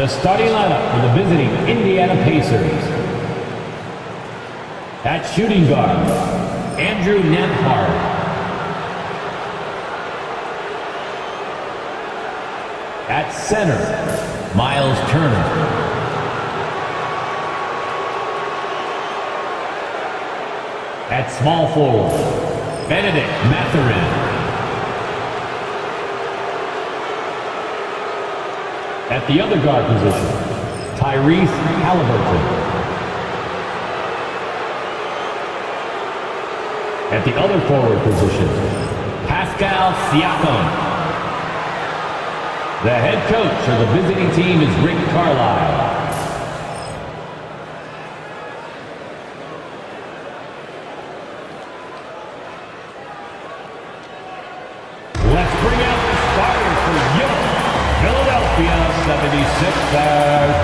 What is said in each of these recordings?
The starting lineup for the visiting Indiana Pacers. At shooting guard, Andrew Nembhard. At center, Miles Turner. At small forward, Benedict Mathurin. At the other guard position, Tyrese Halliburton. At the other forward position, Pascal Siakam. The head coach of the visiting team is Rick Carlisle. Let's bring out the starters for York, Philadelphia 76ers.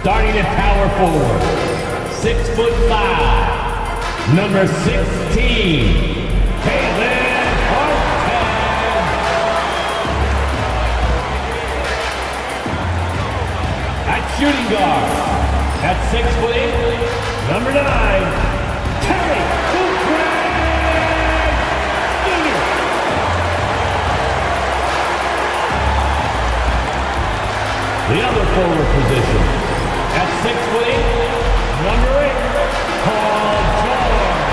Starting at power forward, 6'5", number 16, Caitlin Horton. At shooting guard, at 6'8", number 9, Terry Oubre Jr. The other forward position, at 6'8", number 8, Paul George.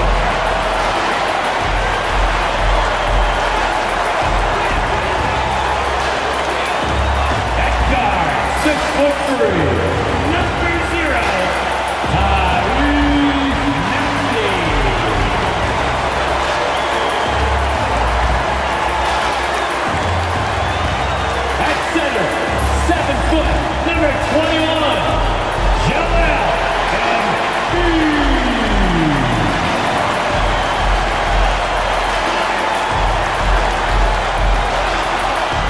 At guard, 6'3", number 0, Tyrese Maxey. At center, 7 foot, number 21.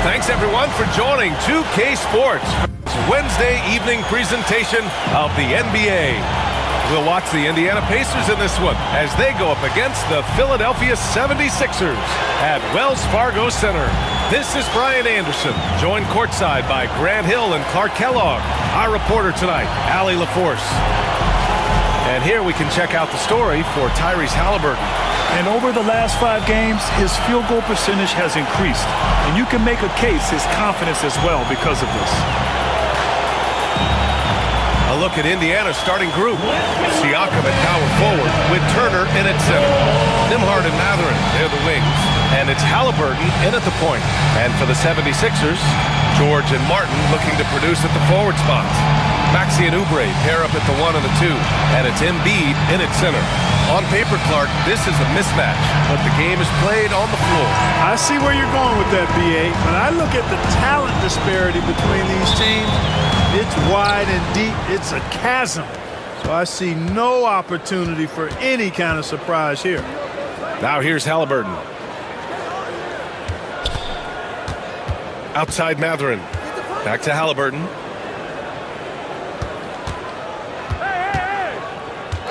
Thanks everyone for joining 2K Sports for this Wednesday evening presentation of the NBA. We'll watch the Indiana Pacers in this one as they go up against the Philadelphia 76ers at Wells Fargo Center. This is Brian Anderson, joined courtside by Grant Hill and Clark Kellogg. Our reporter tonight, Allie LaForce. And here we can check out the story for Tyrese Halliburton. And over the last 5 games, his field goal percentage has increased. And you can make a case his confidence as well because of this. A look at Indiana's starting group. Siakam at power forward with Turner in at center. Nembhard and Mathurin, they're the wings. And it's Halliburton in at the point. And for the 76ers, George and Martin looking to produce at the forward spots. Maxey and Oubre pair up at the 1 and the 2. And it's Embiid in at center. On paper, Clark, this is a mismatch, but the game is played on the floor. I see where you're going with that, B.A. When I look at the talent disparity between these teams, it's wide and deep. It's a chasm. So I see no opportunity for any kind of surprise here. Now here's Halliburton. Outside Mathurin. Back to Halliburton.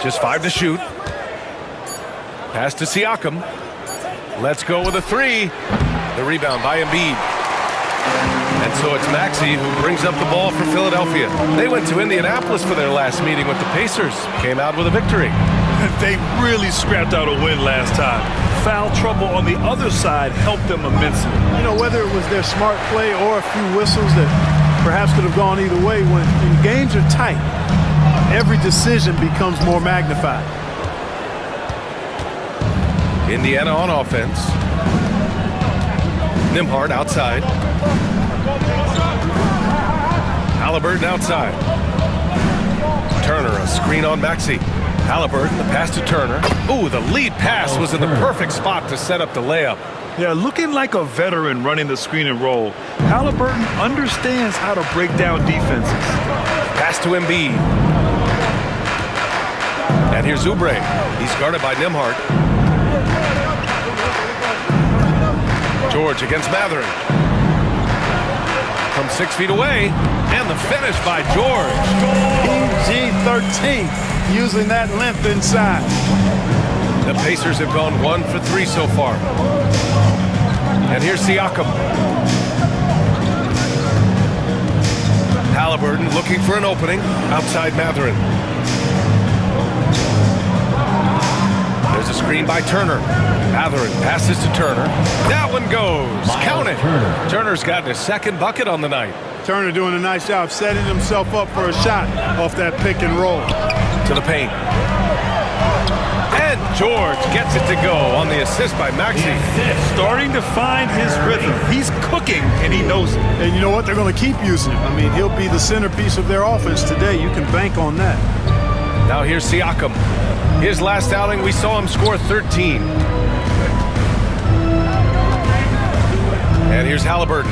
Just 5 to shoot. Pass to Siakam. Let's go with a 3. The rebound by Embiid. And so it's Maxey who brings up the ball for Philadelphia. They went to Indianapolis for their last meeting with the Pacers. Came out with a victory. They really scrapped out a win last time. Foul trouble on the other side helped them immensely. You know, whether it was their smart play or a few whistles that perhaps could have gone either way, when games are tight, every decision becomes more magnified. Indiana on offense. Nembhard outside. Halliburton outside. Turner, a screen on Maxey. Halliburton, the pass to Turner. Ooh, the lead pass was in the perfect spot to set up the layup. Yeah, looking like a veteran running the screen and roll. Halliburton understands how to break down defenses. Pass to Embiid. And here's Oubre. He's guarded by Nembhard. George against Mathurin. from 6 feet away. And the finish by George. PG-13, using that length inside. The Pacers have gone 1 for 3 so far. And here's Siakam. Halliburton looking for an opening outside Mathurin. There's a screen by Turner. Mathurin passes to Turner. That one goes. Count it. Turner's gotten his second bucket on the night. Turner doing a nice job setting himself up for a shot off that pick and roll. To the paint. And George gets it to go on the assist by Maxey. Starting to find his rhythm. He's cooking, and he knows it. And you know what? They're going to keep using him. I mean, he'll be the centerpiece of their offense today. You can bank on that. Now here's Siakam. His last outing, we saw him score 13. And here's Halliburton.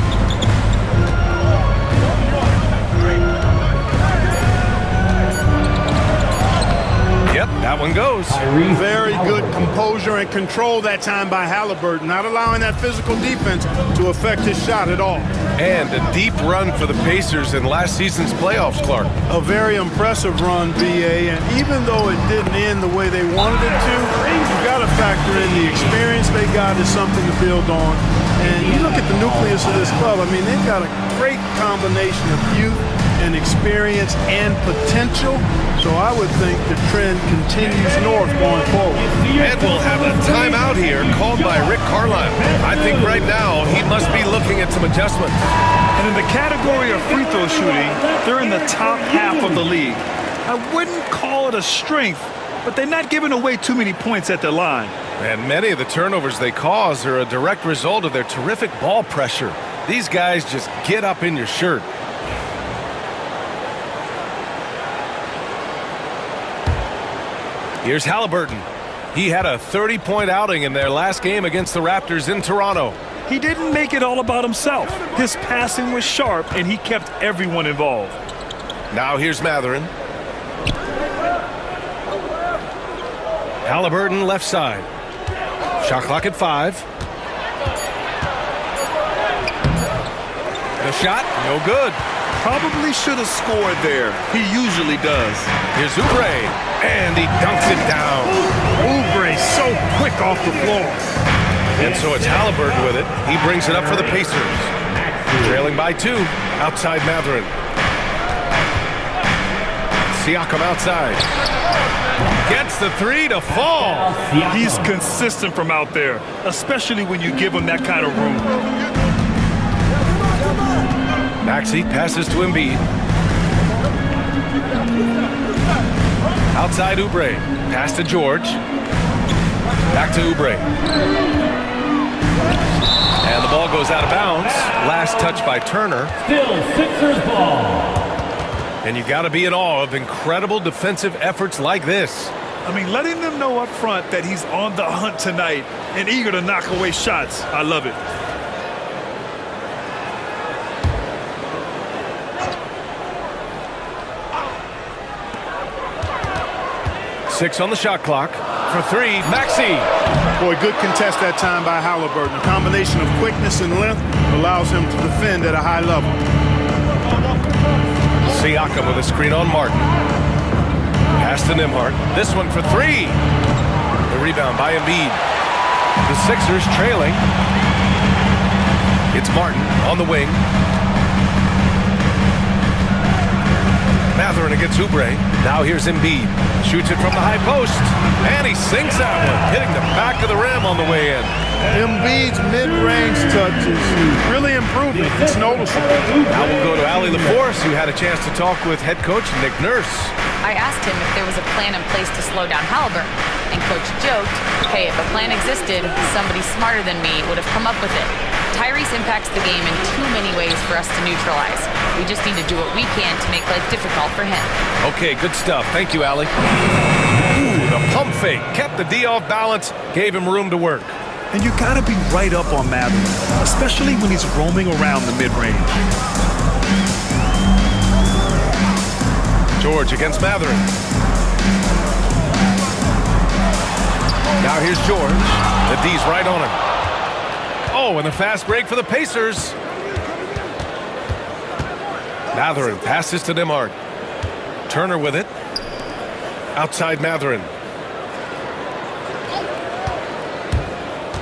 Yep, that one goes. Very good composure and control that time by Halliburton, not allowing that physical defense to affect his shot at all. And a deep run for the Pacers in last season's playoffs, Clark. A very impressive run, BA, and even though it didn't end the way they wanted it to, you've got to factor in the experience they got is something to build on. And you look at the nucleus of this club, I mean, they've got a great combination of youth and experience and potential. So I would think the trend continues north going forward. And we'll have a timeout here called by Rick Carlisle. I think right now he must be looking at some adjustments. And in the category of free throw shooting, they're in the top half of the league. I wouldn't call it a strength, but they're not giving away too many points at the line. And many of the turnovers they cause are a direct result of their terrific ball pressure. These guys just get up in your shirt. Here's Halliburton. He had a 30-point outing in their last game against the Raptors in Toronto. He didn't make it all about himself. His passing was sharp, and he kept everyone involved. Now here's Mathurin. Halliburton left side. Shot clock at 5. The shot, no good. Probably should have scored there. He usually does. Here's Oubre, and he dunks it down. Oubre so quick off the floor. And so it's Halliburton with it. He brings it up for the Pacers. Trailing by 2, outside Mathurin. Siakam outside. Gets the 3 to fall. He's consistent from out there, especially when you give him that kind of room. Maxey passes to Embiid. Outside Oubre. Pass to George. Back to Oubre. And the ball goes out of bounds. Last touch by Turner. Still Sixers ball. And you got to be in awe of incredible defensive efforts like this. I mean, letting them know up front that he's on the hunt tonight and eager to knock away shots. I love it. Six on the shot clock. For 3, Maxey. Boy, good contest that time by Halliburton. A combination of quickness and length allows him to defend at a high level. Siakam with a screen on Martin. Pass to Nembhard. This one for 3. The rebound by Embiid. The Sixers trailing. It's Martin on the wing. Mathurin against Oubre. Now here's Embiid. Shoots it from the high post. And he sinks that one, hitting the back of the rim on the way in. Embiid's mid-range touch is really improving. It's noticeable. Now we'll go to Allie LaForce, who had a chance to talk with head coach Nick Nurse. I asked him if there was a plan in place to slow down Halliburton, and Coach joked, hey, if a plan existed, somebody smarter than me would have come up with it. Tyrese impacts the game in too many ways for us to neutralize. We just need to do what we can to make life difficult for him. Okay, good stuff. Thank you, Allie. Ooh, the pump fake. Kept the D off balance, gave him room to work. And you got to be right up on Mathurin, especially when he's roaming around the mid-range. George against Mathurin. Now here's George. The D's right on him. Oh, and the fast break for the Pacers. Mathurin passes to Nembhard. Turner with it. Outside Mathurin.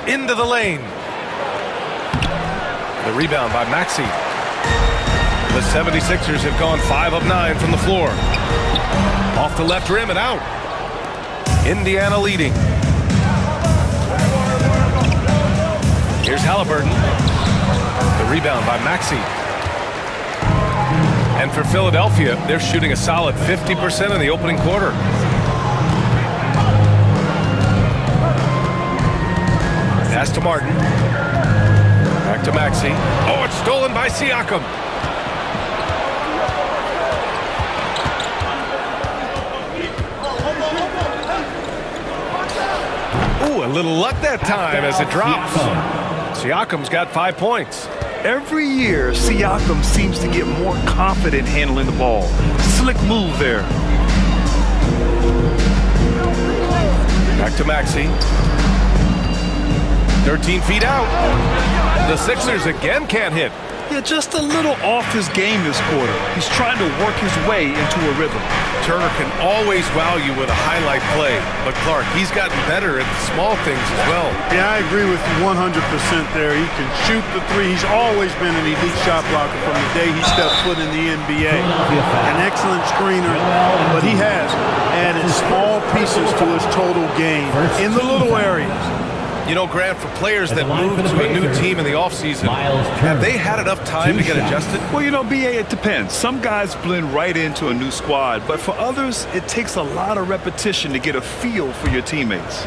Into the lane. The rebound by Maxey. The 76ers have gone 5 of 9 from the floor. Off the left rim and out. Indiana leading. Here's Halliburton. The rebound by Maxey. And for Philadelphia, they're shooting a solid 50% in the opening quarter. Pass to Martin. Back to Maxey. Oh, it's stolen by Siakam. Ooh, a little luck that time as it drops. Siakam's got 5 points. Every year, Siakam seems to get more confident handling the ball. Slick move there. Back to Maxey. 13 feet out. The Sixers again can't hit. Yeah, just a little off his game this quarter. He's trying to work his way into a rhythm. Turner can always wow you with a highlight play, but Clark, he's gotten better at the small things as well. Yeah, I agree with you 100% there. He can shoot the three. He's always been an elite shot blocker from the day he stepped foot in the NBA. An excellent screener, but he has added small pieces to his total game in the little areas. You know, Grant, for players that move to a new team in the offseason, have they had enough time to get adjusted? Well, you know, BA, it depends. Some guys blend right into a new squad, but for others, it takes a lot of repetition to get a feel for your teammates.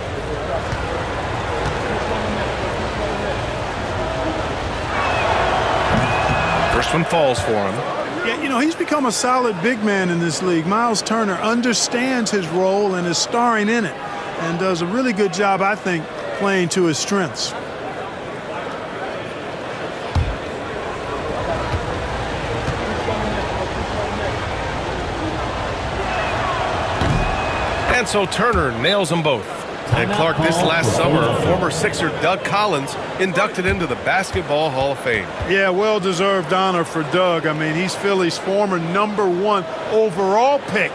First one falls for him. Yeah, you know, he's become a solid big man in this league. Miles Turner understands his role and is starring in it and does a really good job, I think, playing to his strengths. And so Turner nails them both. And Clark, this last summer, former Sixer Doug Collins inducted into the Basketball Hall of Fame. Yeah, well-deserved honor for Doug. I mean, he's Philly's former #1 overall pick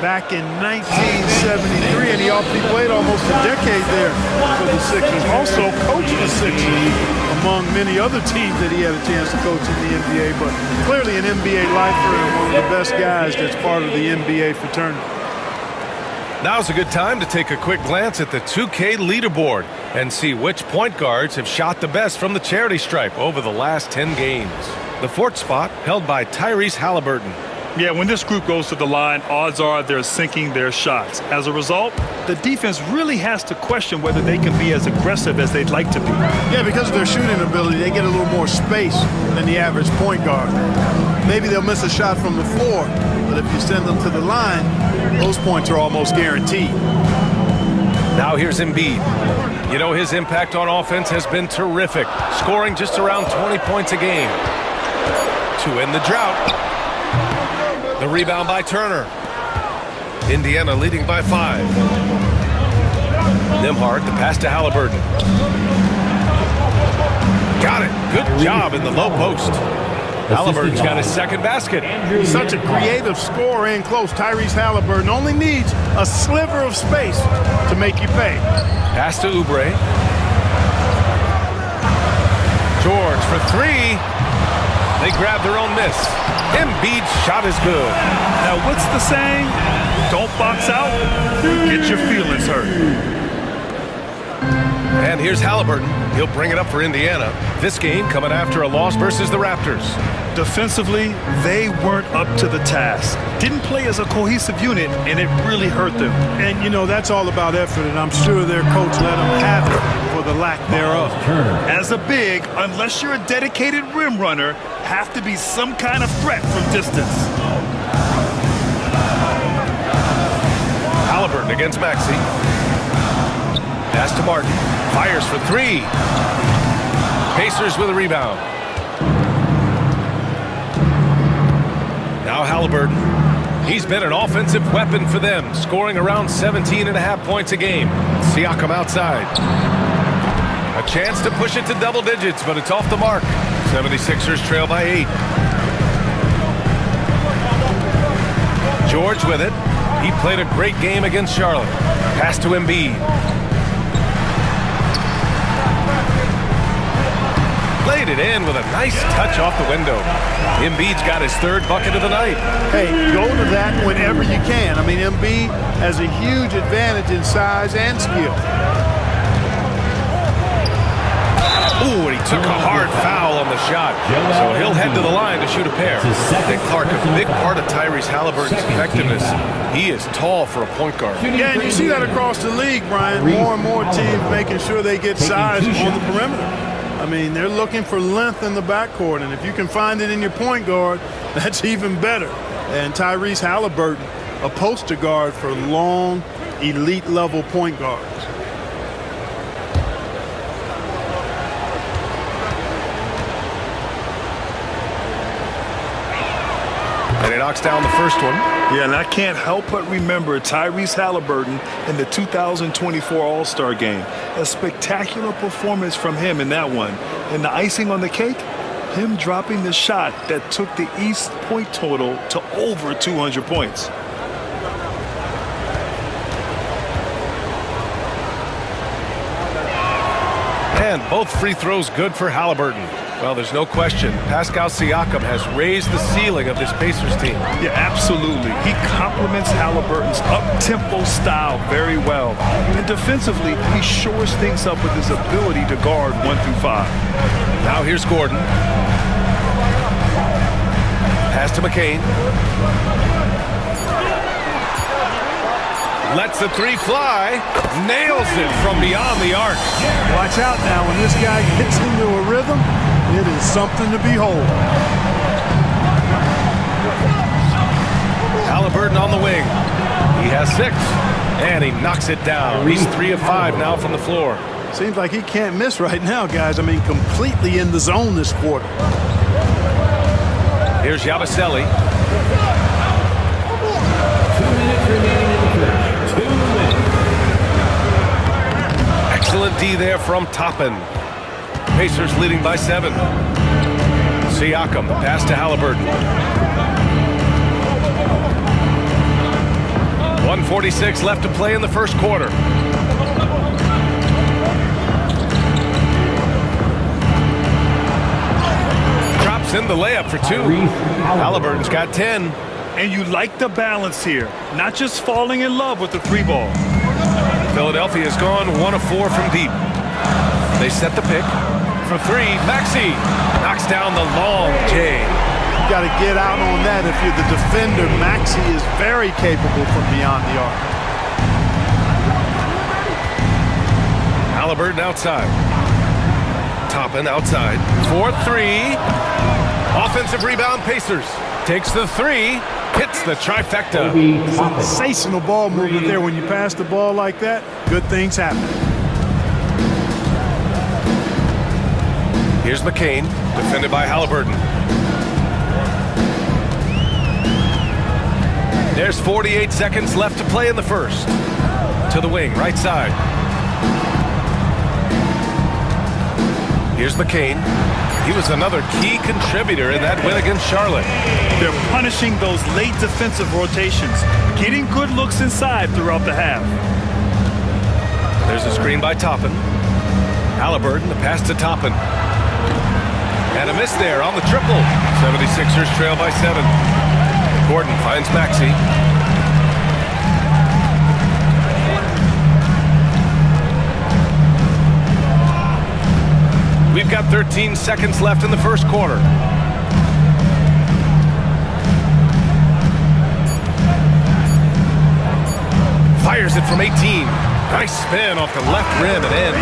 back in 1973, and he played almost a decade there for the Sixers. Also coached the Sixers, among many other teams that he had a chance to coach in the NBA, but clearly an NBA lifer and one of the best guys that's part of the NBA fraternity. Now's a good time to take a quick glance at the 2K leaderboard and see which point guards have shot the best from the charity stripe over the last 10 games. The 4th spot held by Tyrese Halliburton. Yeah, when this group goes to the line, odds are they're sinking their shots. As a result, the defense really has to question whether they can be as aggressive as they'd like to be. Yeah, because of their shooting ability, they get a little more space than the average point guard. Maybe they'll miss a shot from the floor, but if you send them to the line, those points are almost guaranteed. Now here's Embiid. You know, his impact on offense has been terrific, scoring just around 20 points a game. To end the drought. The rebound by Turner. Indiana leading by 5. Nembhard, the pass to Halliburton. Got it. Good job in the low post. Halliburton's got his 2nd basket. He's such a creative scorer in close. Tyrese Halliburton only needs a sliver of space to make you pay. Pass to Oubre. George for 3. They grab their own miss. Embiid's shot is good. Now, what's the saying? Don't box out, get your feelings hurt. And here's Halliburton. He'll bring it up for Indiana. This game coming after a loss versus the Raptors. Defensively, they weren't up to the task. Didn't play as a cohesive unit, and it really hurt them. And, you know, that's all about effort, and I'm sure their coach let them have it for the lack thereof. As a big, unless you're a dedicated rim runner, have to be some kind of threat from distance. Halliburton against Maxey. Pass to Martin. Fires for 3. Pacers with a rebound. Now Halliburton. He's been an offensive weapon for them, scoring around 17.5 points a game. Siakam outside. A chance to push it to double digits, but it's off the mark. 76ers trail by 8. George with it. He played a great game against Charlotte. Pass to Embiid. Laid it in with a nice touch off the window. Embiid's got his third bucket of the night. Hey, go to that whenever you can. I mean, Embiid has a huge advantage in size and skill. Ooh, and he took a hard foul on the shot. So he'll head to the line to shoot a pair. Nick Clark, a big part of Tyrese Halliburton's effectiveness. He is tall for a point guard. Yeah, and you see that across the league, Brian. More and more teams making sure they get size on the perimeter. I mean, they're looking for length in the backcourt, and if you can find it in your point guard, that's even better. And Tyrese Halliburton, a poster guard for long, elite-level point guards. And he knocks down the first one. Yeah, and I can't help but remember Tyrese Halliburton in the 2024 All-Star Game. A spectacular performance from him in that one. And the icing on the cake, him dropping the shot that took the East point total to over 200 points. And both free throws good for Halliburton. Well, there's no question. Pascal Siakam has raised the ceiling of this Pacers team. Yeah, absolutely. He complements Halliburton's up-tempo style very well. And defensively, he shores things up with his ability to guard 1 through 5. Now here's Gordon. Pass to McCain. Lets the three fly. Nails it from beyond the arc. Watch out now. When this guy gets into a rhythm, it is something to behold. Halliburton on the wing. He has 6. And he knocks it down. He's 3 of 5 now from the floor. Seems like he can't miss right now, guys. I mean, completely in the zone this quarter. Here's Yabusele. 2 minutes remaining in the first. 2 minutes. Excellent D there from Toppin. Pacers leading by 7. Siakam, pass to Halliburton. 1:46 left to play in the first quarter. Drops in the layup for 2. Halliburton's got 10. And you like the balance here, not just falling in love with the free ball. Philadelphia's gone 1 of 4 from deep. They set the pick. For 3, Maxey knocks down the long J. You got to get out on that if you're the defender. Maxey is very capable from beyond the arc. Halliburton outside. Toppin outside. 4-3. Offensive rebound, Pacers. Takes the 3. Hits the trifecta. Sensational ball movement there. When you pass the ball like that, good things happen. Here's McCain, defended by Halliburton. There's 48 seconds left to play in the first. To the wing, right side. Here's McCain. He was another key contributor in that win against Charlotte. They're punishing those late defensive rotations, getting good looks inside throughout the half. There's a screen by Toppin. Halliburton, the pass to Toppin. And a miss there on the triple. 76ers trail by 7. Gordon finds Maxey. We've got 13 seconds left in the first quarter. Fires it from 18. Nice spin off the left rim and in.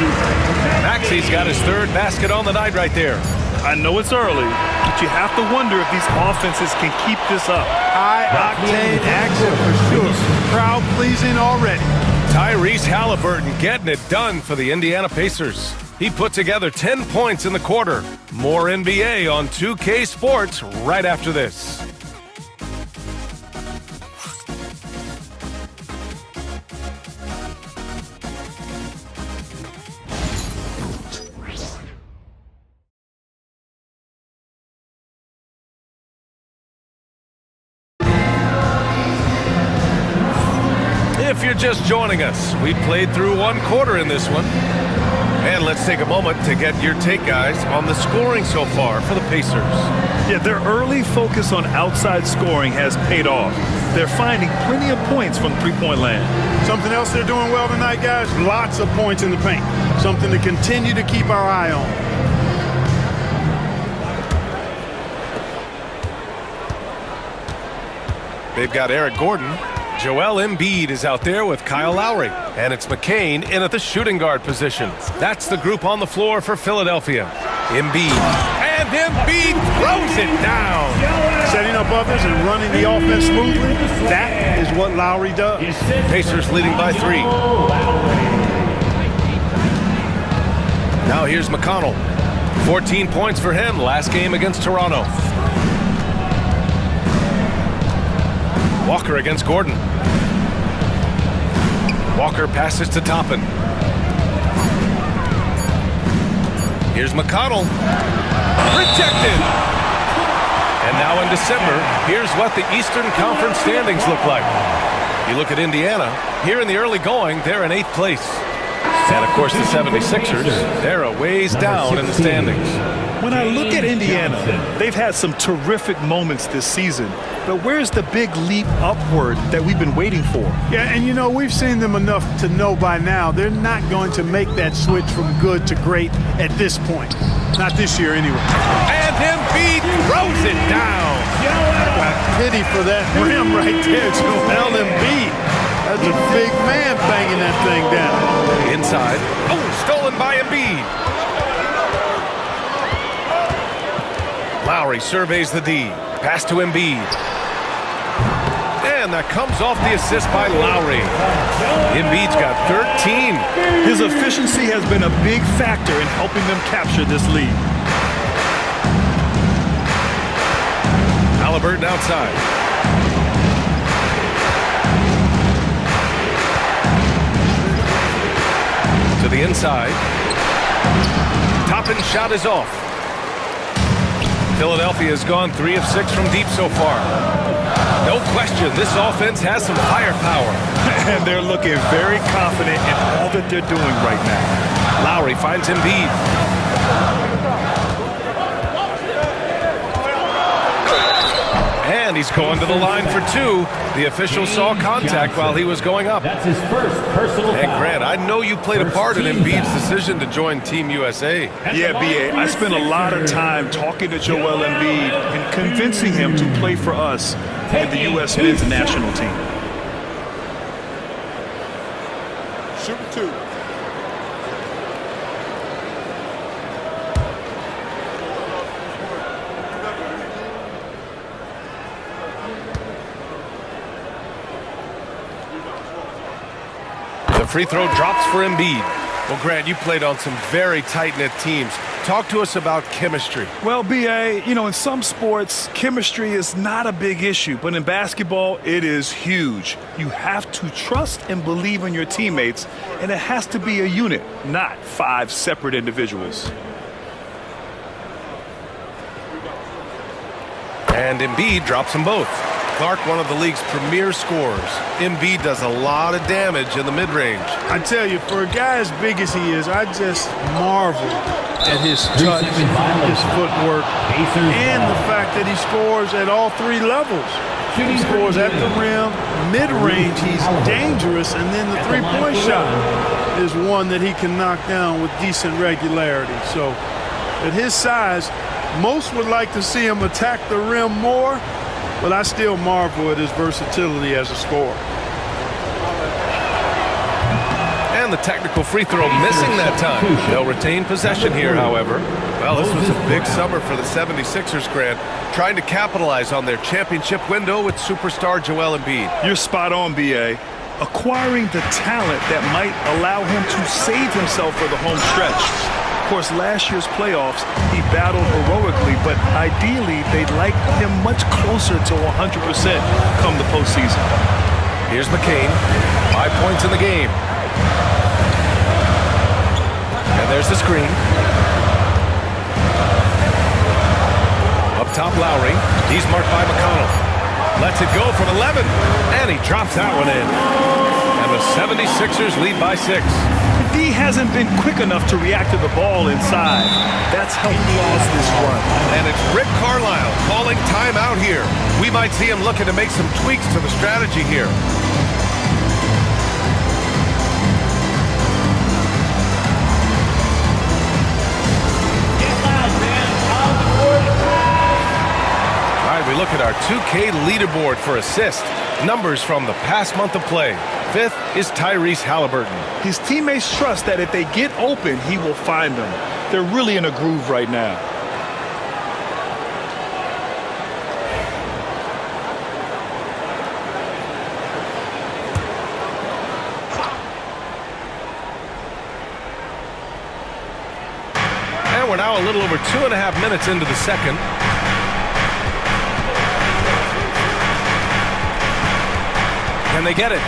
Maxey's got his 3rd basket on the night right there. I know it's early, but you have to wonder if these offenses can keep this up. High-octane action for sure. Crowd-pleasing already. Tyrese Halliburton getting it done for the Indiana Pacers. He put together 10 points in the quarter. More NBA on 2K Sports right after this. If you're just joining us, we played through one quarter in this one. And let's take a moment to get your take, guys, on the scoring so far for the Pacers. Yeah, their early focus on outside scoring has paid off. They're finding plenty of points from three-point land. Something else they're doing well tonight, guys, lots of points in the paint. Something to continue to keep our eye on. They've got Eric Gordon. Joel Embiid is out there with Kyle Lowry. And it's McCain in at the shooting guard position. That's the group on the floor for Philadelphia. Embiid. And Embiid throws it down. Setting up others and running the offense smoothly. That is what Lowry does. Pacers leading by 3. Now here's McConnell. 14 points for him last game against Toronto. Walker against Gordon. Walker passes to Toppin. Here's McConnell. Rejected. And now in December, here's what the Eastern Conference standings look like. You look at Indiana. Here in the early going, they're in 8th place. And, of course, the 76ers, they're a ways down in the standings. When I look at Indiana, they've had some terrific moments this season. But where's the big leap upward that we've been waiting for? Yeah, and you know, we've seen them enough to know by now they're not going to make that switch from good to great at this point. Not this year, anyway. And Embiid throws it down. Got pity for that rim right there, Joel Embiid. That's a big man banging that thing down. Inside. Oh, stolen by Embiid. Lowry surveys the D. Pass to Embiid. And that comes off the assist by Lowry. Embiid's got 13. His efficiency has been a big factor in helping them capture this lead. Halliburton outside. To the inside. Toppin's shot is off. Philadelphia has gone 3 of 6 from deep so far. No question, this offense has some firepower. And they're looking very confident in all that they're doing right now. Lowry finds Embiid. And he's going to the line for 2. The official saw contact while he was going up. That's his first personal foul. And Grant, I know you played a part in Embiid's decision to join Team USA. Yeah, B.A., I spent a lot of time talking to Joel Embiid and convincing him to play for us in the U.S. men's national team. Super 2. The free throw drops for Embiid. Well, Grant, you played on some very tight-knit teams. Talk to us about chemistry. Well, B.A., you know, in some sports, chemistry is not a big issue, but in basketball, it is huge. You have to trust and believe in your teammates, and it has to be a unit, not 5 separate individuals. And Embiid drops them both. Clark, one of the league's premier scorers. Embiid does a lot of damage in the mid-range. I tell you, for a guy as big as he is, I just marvel at his touch, his footwork, and the fact that he scores at all 3 levels. He scores at the rim, mid-range, he's dangerous, and then the three-point shot is one that he can knock down with decent regularity. So at his size, most would like to see him attack the rim more, but I still marvel at his versatility as a scorer. And the technical free throw missing that time. They'll retain possession here, however. Well, this was a big summer for the 76ers, Grant, trying to capitalize on their championship window with superstar Joel Embiid. You're spot on, B.A. Acquiring the talent that might allow him to save himself for the home stretch. Of course, last year's playoffs, he battled heroically, but ideally, they'd like him much closer to 100% come the postseason. Here's McCain, 5 points in the game. And there's the screen. Up top, Lowry. He's marked by McConnell. Lets it go from 11, and he drops that one in. And 76ers lead by 6. D hasn't been quick enough to react to the ball inside. That's helped cause this run. And it's Rick Carlisle calling timeout here. We might see him looking to make some tweaks to the strategy here. All right, we look at our 2K leaderboard for assists. Numbers from the past month of play. 5th is Tyrese Halliburton. His teammates trust that if they get open, he will find them. They're really in a groove right now. And we're now a little over 2.5 minutes into the second. Can they get it?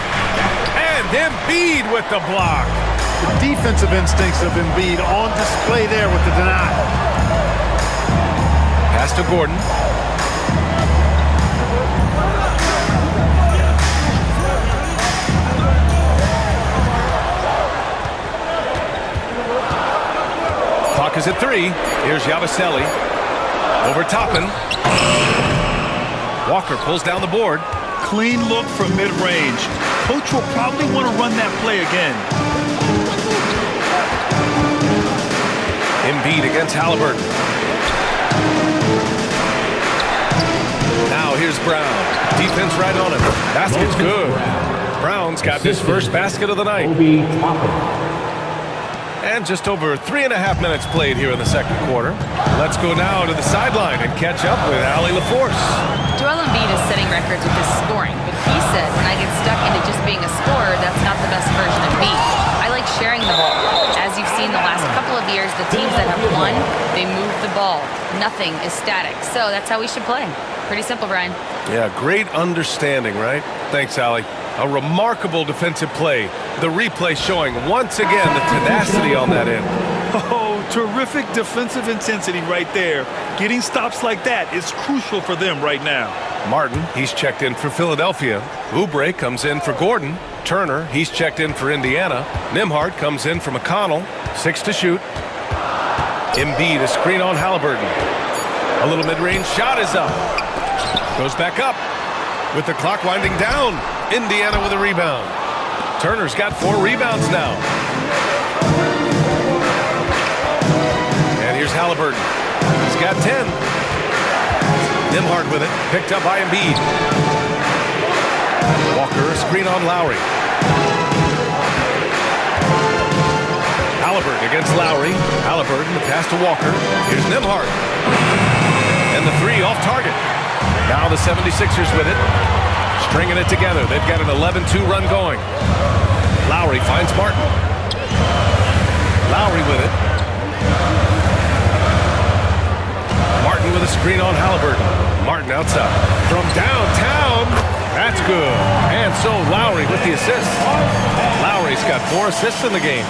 And Embiid with the block. The defensive instincts of Embiid on display there with the denial. Pass to Gordon. Clock is at 3. Here's Yabusele. Over Toppin. Walker pulls down the board. Clean look from mid-range. Coach will probably want to run that play again. Embiid against Halliburton. Now here's Brown. Defense right on him. Basket's good. Brown's got his first basket of the night. And just over 3.5 minutes played here in the second quarter. Let's go now to the sideline and catch up with Allie LaForce. Joel Embiid is setting records with his scoring, but he said when I get stuck into just being a scorer, that's not the best version of me. I like sharing the ball. As you've seen the last couple of years, the teams that have won, they move the ball. Nothing is static. So that's how we should play. Pretty simple, Brian. Yeah, great understanding, right? Thanks, Allie. A remarkable defensive play. The replay showing once again the tenacity on that end. Oh, terrific defensive intensity right there. Getting stops like that is crucial for them right now. Martin, he's checked in for Philadelphia. Oubre comes in for Gordon. Turner, he's checked in for Indiana. Nembhard comes in for McConnell. 6 to shoot. Embiid, a screen on Halliburton. A little mid-range shot is up. Goes back up. With the clock winding down. Indiana with a rebound. Turner's got 4 rebounds now. And here's Halliburton. He's got 10. Nembhard with it. Picked up by Embiid. Walker, a screen on Lowry. Halliburton against Lowry. Halliburton, the pass to Walker. Here's Nembhard. And the 3 off target. Now the 76ers with it. Stringing it together. They've got an 11-2 run going. Lowry finds Martin. Lowry with it. Martin with a screen on Halliburton. Martin outside. From downtown. That's good. And so Lowry with the assist. Lowry's got 4 assists in the game.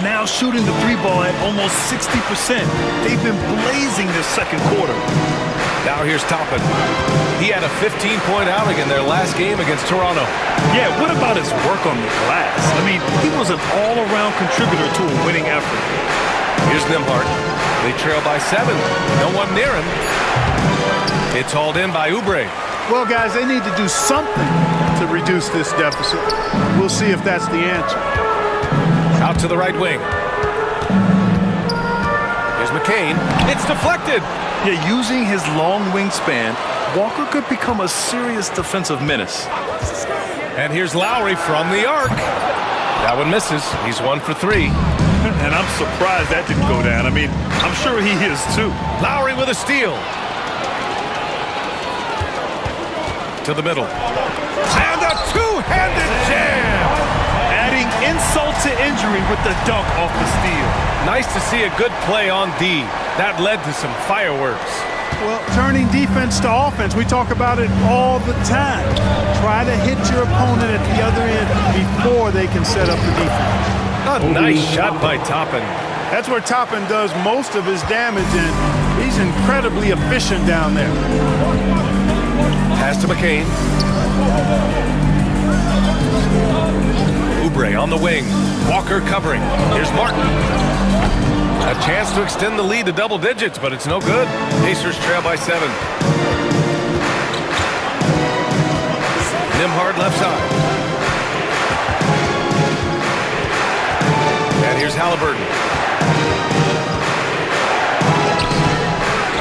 Now shooting the 3 ball at almost 60%. They've been blazing this second quarter. Now here's Toppin. He had a 15-point outing in their last game against Toronto. Yeah, what about his work on the glass? I mean, he was an all-around contributor to a winning effort. Here's Nembhard. They trail by 7. No one near him. It's hauled in by Oubre. Well, guys, they need to do something to reduce this deficit. We'll see if that's the answer. Out to the right wing. Here's McCain. It's deflected. Yeah, using his long wingspan, Walker could become a serious defensive menace. And here's Lowry from the arc. That one misses. He's 1 for 3. And I'm surprised that didn't go down. I mean, I'm sure he is too. Lowry with a steal. To the middle. And a two-handed jam. Adding insult to injury with the dunk off the steal. Nice to see a good play on D. That led to some fireworks. Well, turning defense to offense, we talk about it all the time. Try to hit your opponent at the other end before they can set up the defense. A nice shot by Toppin. That's where Toppin does most of his damage, and he's incredibly efficient down there. Pass to McCain. Oubre. Oubre on the wing. Walker covering. Here's Martin. A chance to extend the lead to double digits, but it's no good. Pacers trail by 7. Nembhard left side. And here's Halliburton.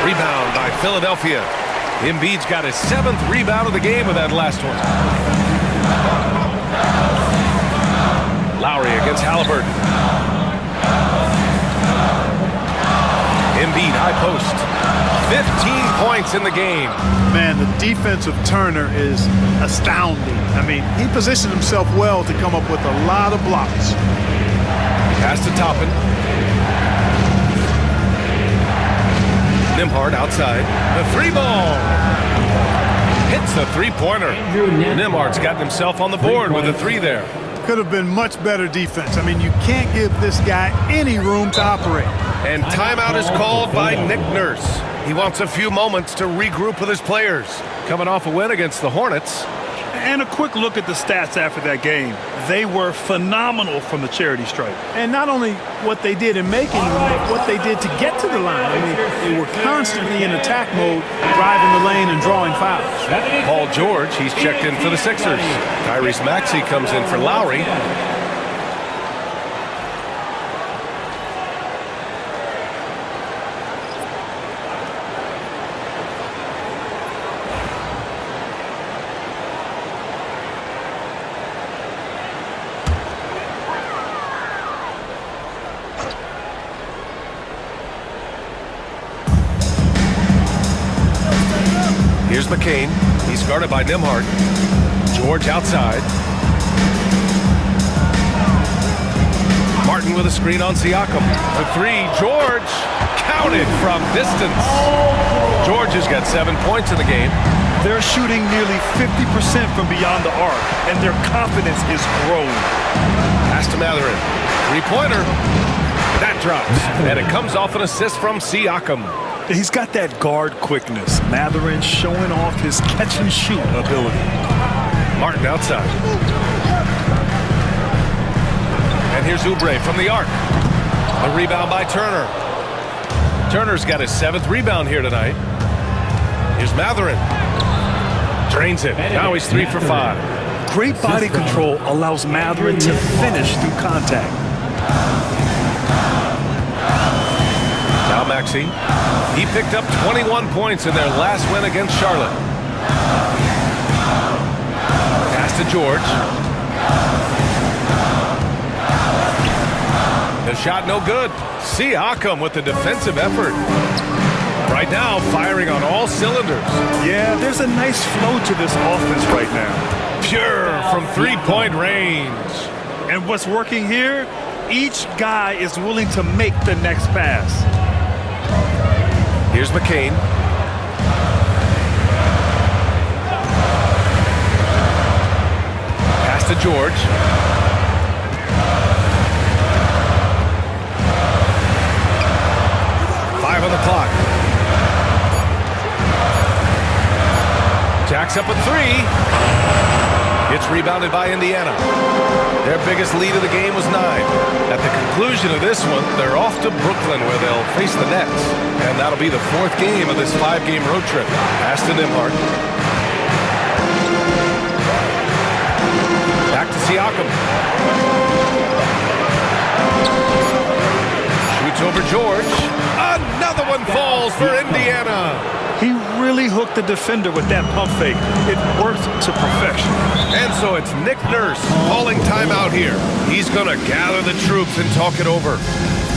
Rebound by Philadelphia. Embiid's got his 7th rebound of the game with that last one. Lowry against Halliburton. Embiid high post. 15 points in the game. Man, the defensive Turner is astounding. I mean, he positioned himself well to come up with a lot of blocks. Pass to Toppin. Nembhard outside. The 3-ball. Hits the 3-pointer. Nembhard's gotten himself on the board with a 3 there. Could have been much better defense. I mean, you can't give this guy any room to operate. And timeout is called by Nick Nurse. He wants a few moments to regroup with his players. Coming off a win against the Hornets. And a quick look at the stats after that game. They were phenomenal from the charity stripe. And not only what they did in making, but what they did to get to the line. I mean, they were constantly in attack mode, driving the lane and drawing fouls. Paul George, he's checked in for the Sixers. Tyrese Maxey comes in for Lowry. Here's McCain. He's guarded by Nembhard. George outside. Martin with a screen on Siakam. The 3. George counted from distance. George has got 7 points in the game. They're shooting nearly 50% from beyond the arc, and their confidence is growing. Pass to Matherin. 3-pointer. That drops. And it comes off an assist from Siakam. He's got that guard quickness. Matherin showing off his catch-and-shoot ability. Martin outside. And here's Oubre from the arc. A rebound by Turner. Turner's got his 7th rebound here tonight. Here's Matherin. Drains it. Now he's 3 for 5. Great body control allows Matherin to finish through contact. Now Maxey. He picked up 21 points in their last win against Charlotte. Pass to George. The shot no good. Siakam with the defensive effort. Right now, firing on all cylinders. Yeah, there's a nice flow to this offense right now. Pure from 3-point range. And what's working here? Each guy is willing to make the next pass. Here's McCain. Pass to George. Five on the clock. Jacks up a 3. It's rebounded by Indiana. Their biggest lead of the game was 9. At the conclusion of this one, they're off to Brooklyn where they'll face the Nets. And that'll be the 4th game of this 5-game road trip. Pass to Nembhard. Back to Siakam. Shoots over George. Another one falls for Indiana. He really hooked the defender with that pump fake. It worked to perfection. And so it's Nick Nurse calling timeout here. He's going to gather the troops and talk it over.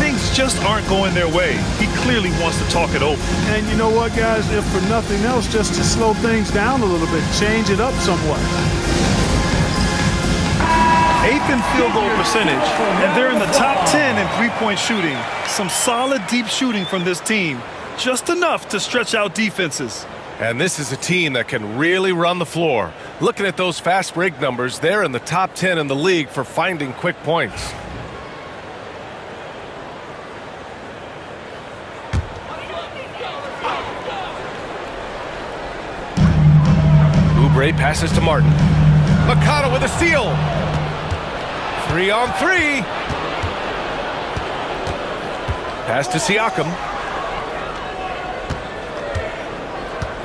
Things just aren't going their way. He clearly wants to talk it over. And you know what, guys? If for nothing else, just to slow things down a little bit, change it up somewhat. 8th in field goal percentage, and they're in the top 10 in three-point shooting. Some solid deep shooting from this team. Just enough to stretch out defenses. And this is a team that can really run the floor. Looking at those fast break numbers, they're in the top 10 in the league for finding quick points. Oubre passes to Martin. Makata with a steal. 3-on-3. Pass to Siakam.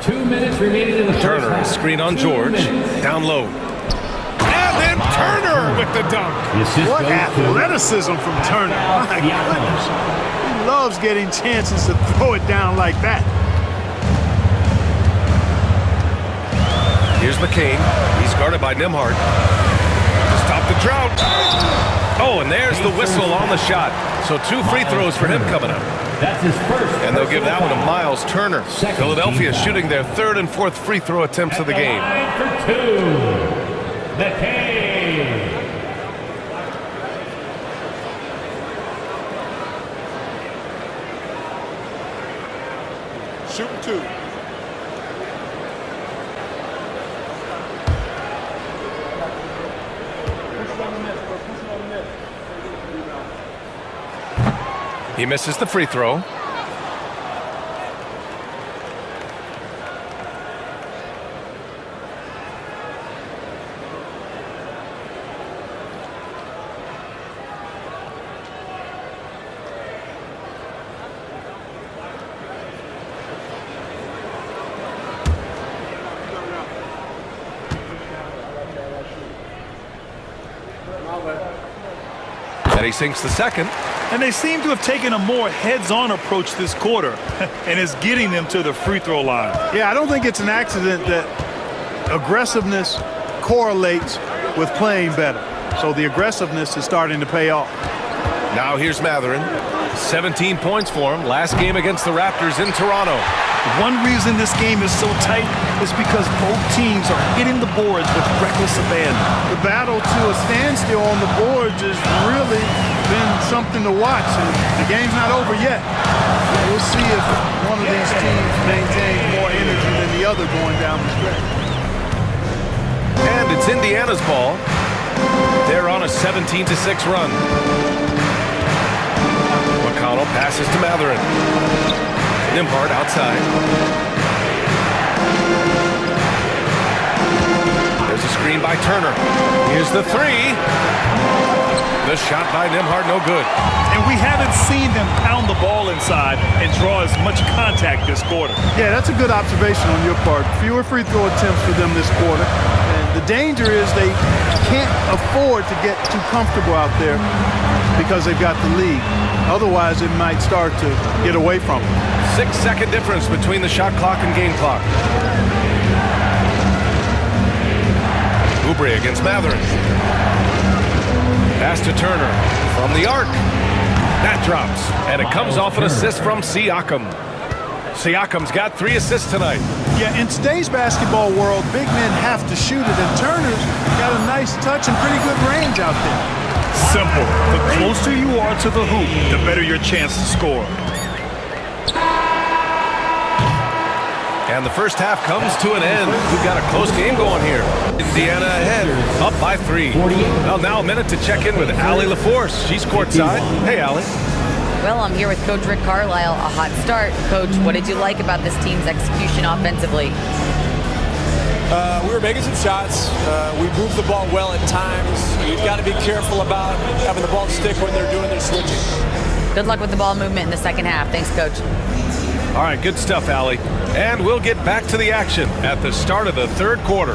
2 minutes remaining in the first Turner, half. screen on 2 George. minutes. Down low. And then Turner with the dunk. The assist What goes to athleticism from Turner. My goodness. He loves getting chances to throw it down like that. Here's McCain. He's guarded by Nembhard. To stop the drought. Oh, and there's the whistle on the shot. So 2 free throws for him coming up. That's his first. And they'll give that one to Miles Turner. Second Philadelphia team shooting their 3rd and 4th free throw attempts of the game. Line for 2. McCain. Shooting 2. He misses the free throw. And he sinks the second. And they seem to have taken a more heads-on approach this quarter, and it's getting them to the free throw line. Yeah, I don't think it's an accident that aggressiveness correlates with playing better. So the aggressiveness is starting to pay off. Now here's Matherin. 17 points for him. Last game against the Raptors in Toronto. One reason this game is so tight is because both teams are hitting the boards with reckless abandon. The battle to a standstill on the boards has really been something to watch, and the game's not over yet. We'll see if one of these teams maintains more energy than the other going down the stretch. And it's Indiana's ball. They're on a 17-6 run. McConnell passes to Matherin. Nembhard outside. There's a screen by Turner. Here's the 3. The shot by Nembhard, no good. And we haven't seen them pound the ball inside and draw as much contact this quarter. Yeah, that's a good observation on your part. Fewer free throw attempts for them this quarter. And the danger is they can't afford to get too comfortable out there because they've got the lead. Otherwise, it might start to get away from them. 6-second difference between the shot clock and game clock. Oubre against Matherin. Pass to Turner from the arc. That drops, and it comes off an assist from Siakam. Siakam's got 3 assists tonight. Yeah, in today's basketball world, big men have to shoot it, and Turner's got a nice touch and pretty good range out there. Simple. The closer you are to the hoop, the better your chance to score. And the first half comes to an end. We've got a close game going here. Indiana ahead, up by 3. Well, now a minute to check in with Allie LaForce. She's courtside. Hey, Allie. Well, I'm here with Coach Rick Carlisle. A hot start. Coach, what did you like about this team's execution offensively? We were making some shots. We moved the ball well at times. You've got to be careful about having the ball stick when they're doing their switching. Good luck with the ball movement in the second half. Thanks, Coach. All right, good stuff, Allie. And we'll get back to the action at the start of the 3rd quarter.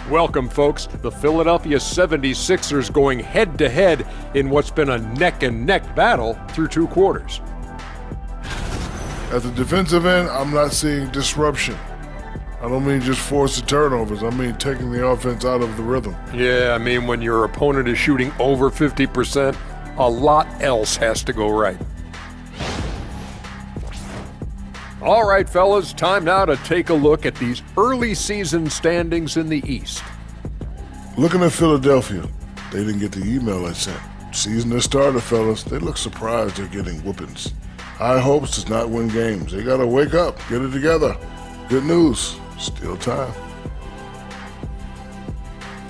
Welcome, folks. The Philadelphia 76ers going head-to-head in what's been a neck-and-neck battle through 2 quarters. At the defensive end, I'm not seeing disruption. I don't mean just forced turnovers. I mean taking the offense out of the rhythm. Yeah, I mean when your opponent is shooting over 50%, a lot else has to go right. All right, fellas, time now to take a look at these early season standings in the East. Looking at Philadelphia, they didn't get the email I sent. Season has started, fellas. They look surprised they're getting whoopings. High hopes does not win games. They got to wake up, get it together. Good news, still time.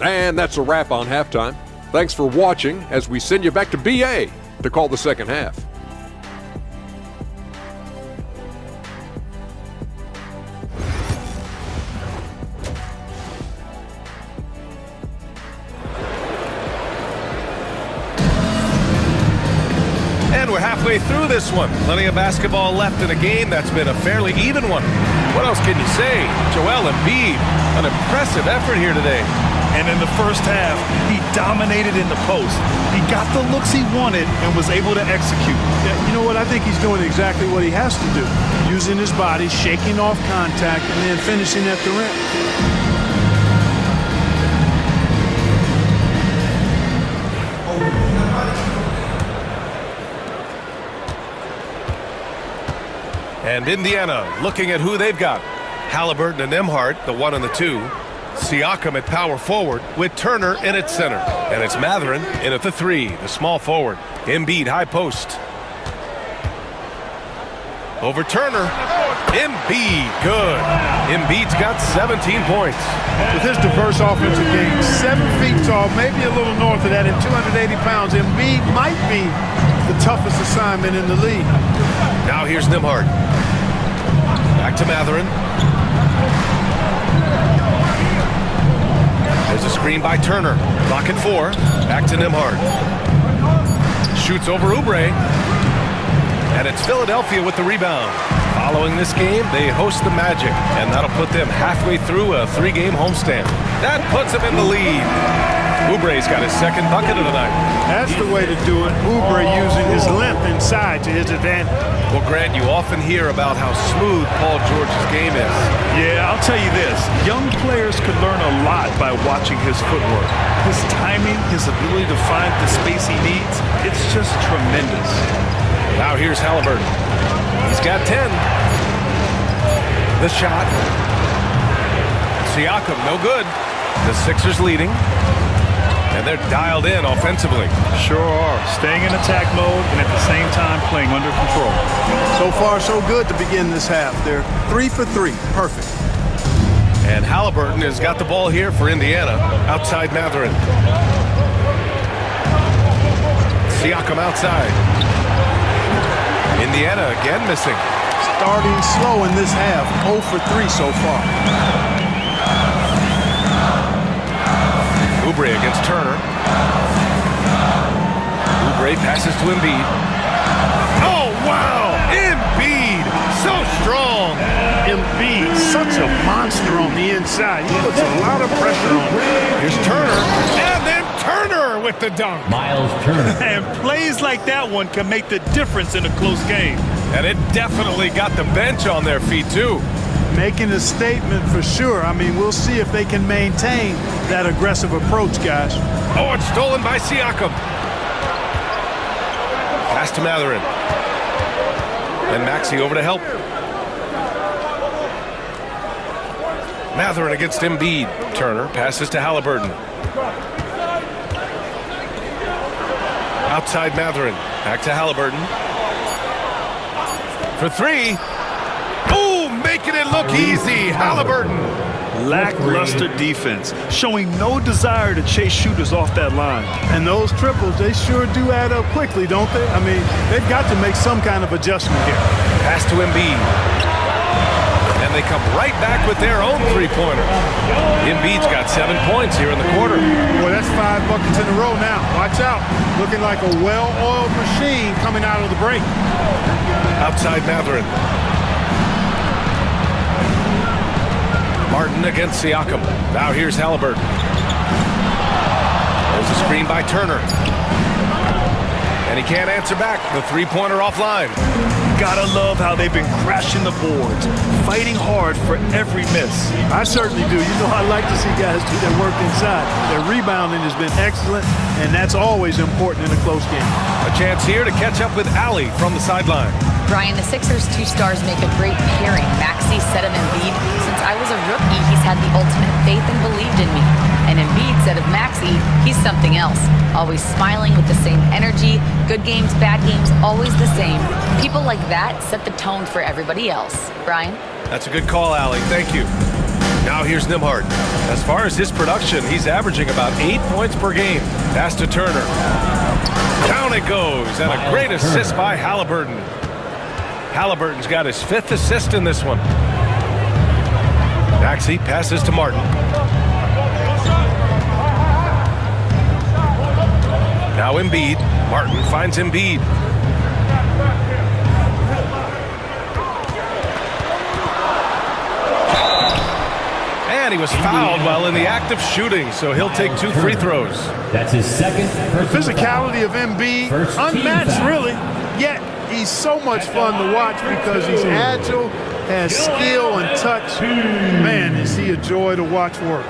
And that's a wrap on halftime. Thanks for watching as we send you back to BA to call the second half. And we're halfway through this one. Plenty of basketball left in a game that's been a fairly even one. What else can you say? Joel Embiid, an impressive effort here today. And in the first half, he dominated in the post. He got the looks he wanted and was able to execute. Yeah, you know what? I think he's doing exactly what he has to do. Using his body, shaking off contact, and then finishing at the rim. And Indiana looking at who they've got. Halliburton and Nembhard, the 1 and the 2. Siakam at power forward with Turner in at center. And it's Mathurin in at the 3, the small forward. Embiid high post. Over Turner. Embiid, good. Embiid's got 17 points. With his diverse offensive game, 7 feet tall, maybe a little north of that, and 280 pounds, Embiid might be the toughest assignment in the league. Now here's Nembhard. Back to Mathurin. There's a screen by Turner. Clock at 4. Back to Nembhard. Shoots over Oubre. And it's Philadelphia with the rebound. Following this game, they host the Magic, and that'll put them halfway through a 3-game homestand. That puts them in the lead. Oubre's got his second bucket of the night. That's the way to do it. Oubre using his length inside to his advantage. Well, Grant, you often hear about how smooth Paul George's game is. Yeah, I'll tell you this. Young players could learn a lot by watching his footwork. His timing, his ability to find the space he needs, it's just tremendous. Now here's Halliburton. He's got 10. The shot. Siakam, no good. The Sixers leading. And they're dialed in offensively. Sure are. Staying in attack mode and at the same time playing under control. So far, so good to begin this half. They're 3 for 3. Perfect. And Halliburton has got the ball here for Indiana. Outside Mathurin. Siakam outside. Indiana again missing. Starting slow in this half. 0 for 3 so far. Oubre against Turner. Oubre passes to Embiid. Oh, wow! Embiid! So strong! Embiid, such a monster on the inside. He puts a lot of pressure on him. Here's Turner. And then Turner with the dunk. Miles Turner. And plays like that one can make the difference in a close game. And it definitely got the bench on their feet, too. Making a statement for sure. I mean, we'll see if they can maintain that aggressive approach, guys. Oh, it's stolen by Siakam. Pass to Mathurin. And Maxey over to help. Mathurin against Embiid. Turner passes to Halliburton. Outside Mathurin. Back to Halliburton. For 3. Boom! Making it look easy. Halliburton. Lackluster defense, showing no desire to chase shooters off that line. And those triples, they sure do add up quickly, don't they? I mean, they've got to make some kind of adjustment here. Pass to Embiid. And they come right back with their own three-pointer. Embiid's got 7 points here in the quarter. Boy, that's 5 buckets in a row now. Watch out. Looking like a well-oiled machine coming out of the break. Outside Mathurin. Martin against Siakam. Now here's Halliburton. There's a screen by Turner. And he can't answer back. The three-pointer offline. Gotta love how they've been crashing the boards, fighting hard for every miss. I certainly do. You know, I like to see guys do their work inside. Their rebounding has been excellent, and that's always important in a close game. A chance here to catch up with Allie from the sideline. Brian, the Sixers' 2 stars make a great pairing. Maxey said of Embiid, since I was a rookie, he's had the ultimate faith and believed in me. And Embiid said of Maxey, he's something else. Always smiling with the same energy. Good games, bad games, always the same. People like that set the tone for everybody else. Brian? That's a good call, Allie. Thank you. Now here's Nembhard. As far as his production, he's averaging about 8 points per game. Pass to Turner. Down it goes, and a great assist by Halliburton. Halliburton's got his 5th assist in this one. Maxey passes to Martin. Now Embiid. Martin finds Embiid. And he was fouled while in the act of shooting, so he'll take 2 free throws. That's his 2nd. The physicality of Embiid, unmatched really, yet he's so much fun to watch because he's agile, has skill and touch. Man, is he a joy to watch work.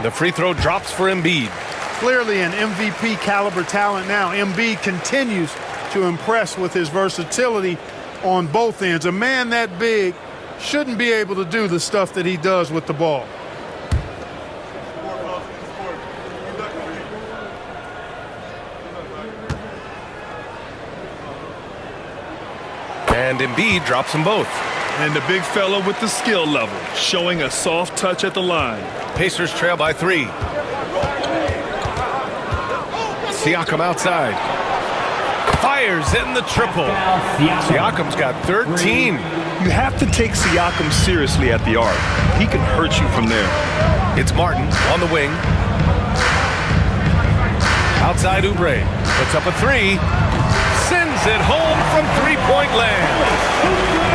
The free throw drops for Embiid. Clearly an MVP caliber talent now. Embiid continues to impress with his versatility on both ends. A man that big shouldn't be able to do the stuff that he does with the ball. And Embiid drops them both. And the big fella with the skill level, showing a soft touch at the line. Pacers trail by 3. Siakam outside. Fires in the triple. Siakam's got 13. You have to take Siakam seriously at the arc. He can hurt you from there. It's Martin on the wing. Outside Oubre. Puts up a 3. Sends it home from 3-point land.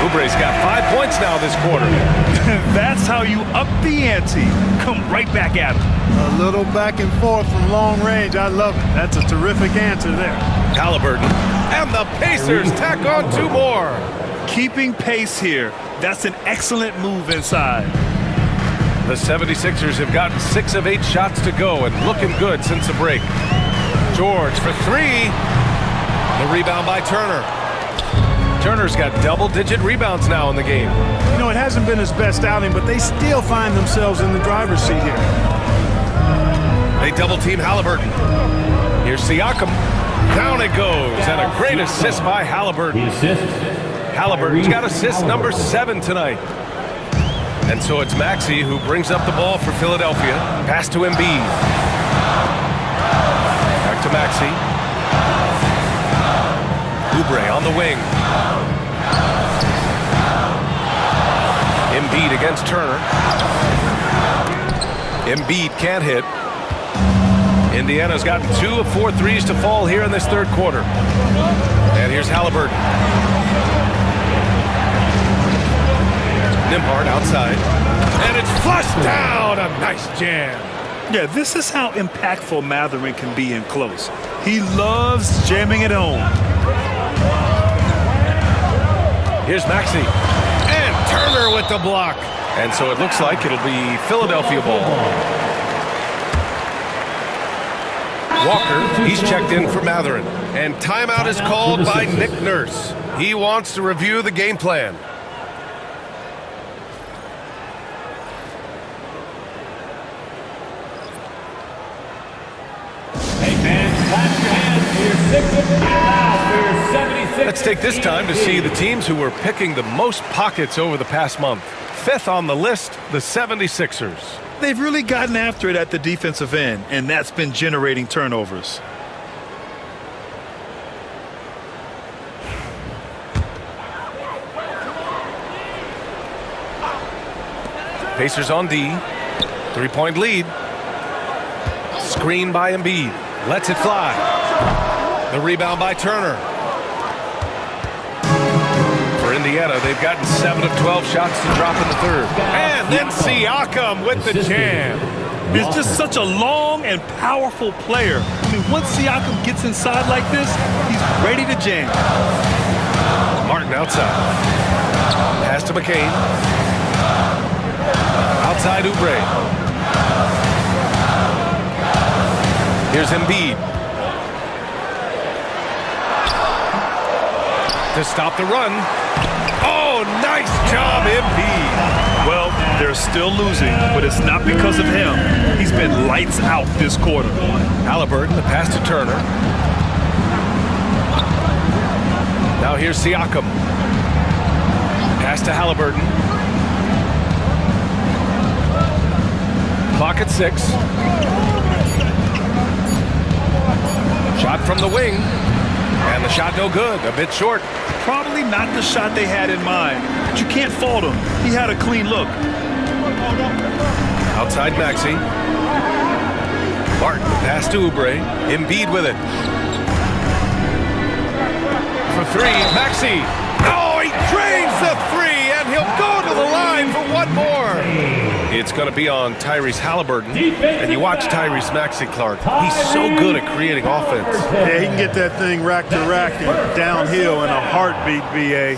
Oubre's got 5 points now this quarter. That's how you up the ante. Come right back at him. A little back and forth from long range. I love it. That's a terrific answer there. Halliburton. And the Pacers tack on 2 more. Keeping pace here. That's an excellent move inside. The 76ers have gotten 6 of 8 shots to go and looking good since the break. George for 3. The rebound by Turner. Turner's got double-digit rebounds now in the game. You know, it hasn't been his best outing, but they still find themselves in the driver's seat here. They double-team Halliburton. Here's Siakam. Down it goes, and a great assist by Halliburton. Halliburton's got assist number 7 tonight. And so it's Maxey who brings up the ball for Philadelphia. Pass to Embiid. Back to Maxey. Oubre on the wing. Embiid against Turner. Embiid can't hit. Indiana's gotten 2 of 4 threes to fall here in this 3rd quarter. And here's Halliburton. Nembhard outside. And it's flushed down. A nice jam. Yeah, this is how impactful Mathurin can be in close. He loves jamming it home. Here's Maxey. And Turner with the block. And so it looks like it'll be Philadelphia ball. Walker, he's checked in for Mathurin. And timeout is called by Nick Nurse. He wants to review the game plan. Let's take this time to see the teams who were picking the most pockets over the past month. 5th on the list, the 76ers. They've really gotten after it at the defensive end, and that's been generating turnovers. Pacers on D. 3-point lead. Screen by Embiid. Lets it fly. The rebound by Turner. For Indiana, they've gotten 7 of 12 shots to drop in the 3rd. And then Siakam with the jam. He's just such a long and powerful player. I mean, once Siakam gets inside like this, he's ready to jam. Martin outside. Pass to McCain. Outside Oubre. Here's Embiid. To stop the run. Oh, nice job, Embiid. Well, they're still losing, but it's not because of him. He's been lights out this quarter. Halliburton, the pass to Turner. Now here's Siakam. Pass to Halliburton. Clock at 6. Shot from the wing. And the shot no good. A bit short. Probably not the shot they had in mind, but you can't fault him. He had a clean look. Outside Maxey. Barton, pass to Oubre. Embiid with it. For 3, Maxey. Oh, he drains the 3, and he'll go to the line for one more. It's going to be on Tyrese Halliburton. And you watch Tyrese Maxey, Clark. He's so good at creating offense. Yeah, he can get that thing rack to rack and downhill in a heartbeat, BA.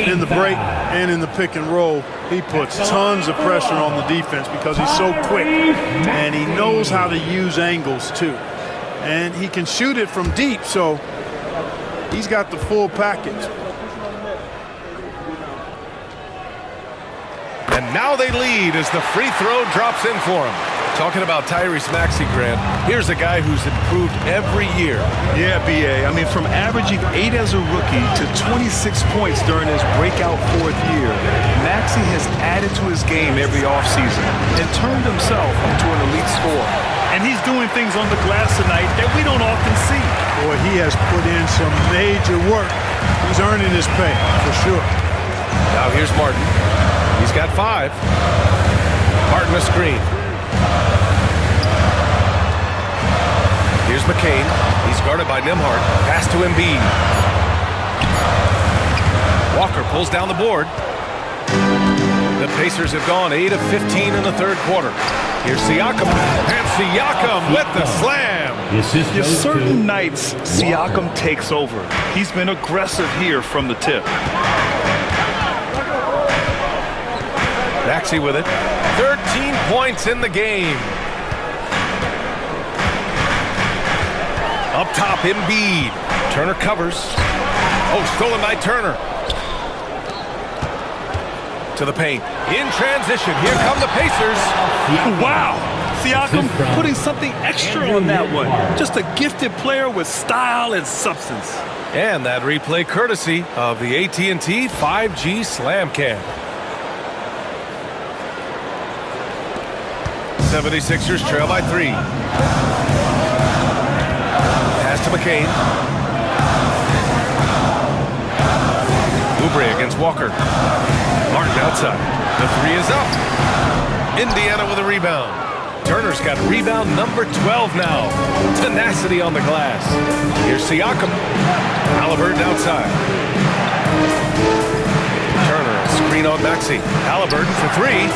In the break and in the pick and roll, he puts tons of pressure on the defense because he's so quick. And he knows how to use angles, too. And he can shoot it from deep, so he's got the full package. And now they lead as the free throw drops in for him. Talking about Tyrese Maxey, Grant, here's a guy who's improved every year. Yeah, BA. I mean, from averaging 8 as a rookie to 26 points during his breakout 4th year, Maxey has added to his game every offseason and turned himself into an elite scorer. And he's doing things on the glass tonight that we don't often see. Boy, he has put in some major work. He's earning his pay, for sure. Now here's Martin. He's got 5. Martin a screen. Here's McCain. He's guarded by Nembhard. Pass to Embiid. Walker pulls down the board. The Pacers have gone 8 of 15 in the 3rd quarter. Here's Siakam. And Siakam with the slam. Just certain nights, Siakam takes over. He's been aggressive here from the tip. Maxey with it. 13 points in the game. Up top, Embiid. Turner covers. Oh, stolen by Turner. To the paint. In transition. Here come the Pacers. Wow. Siakam putting something extra on that one. Just a gifted player with style and substance. And that replay courtesy of the AT&T 5G Slam Cam. 76ers trail by 3. Pass to McCain. Oubre against Walker. Martin outside. The 3 is up. Indiana with a rebound. Turner's got rebound number 12 now. Tenacity on the glass. Here's Siakam. Halliburton outside. Turner, a screen on Maxey. Halliburton for 3.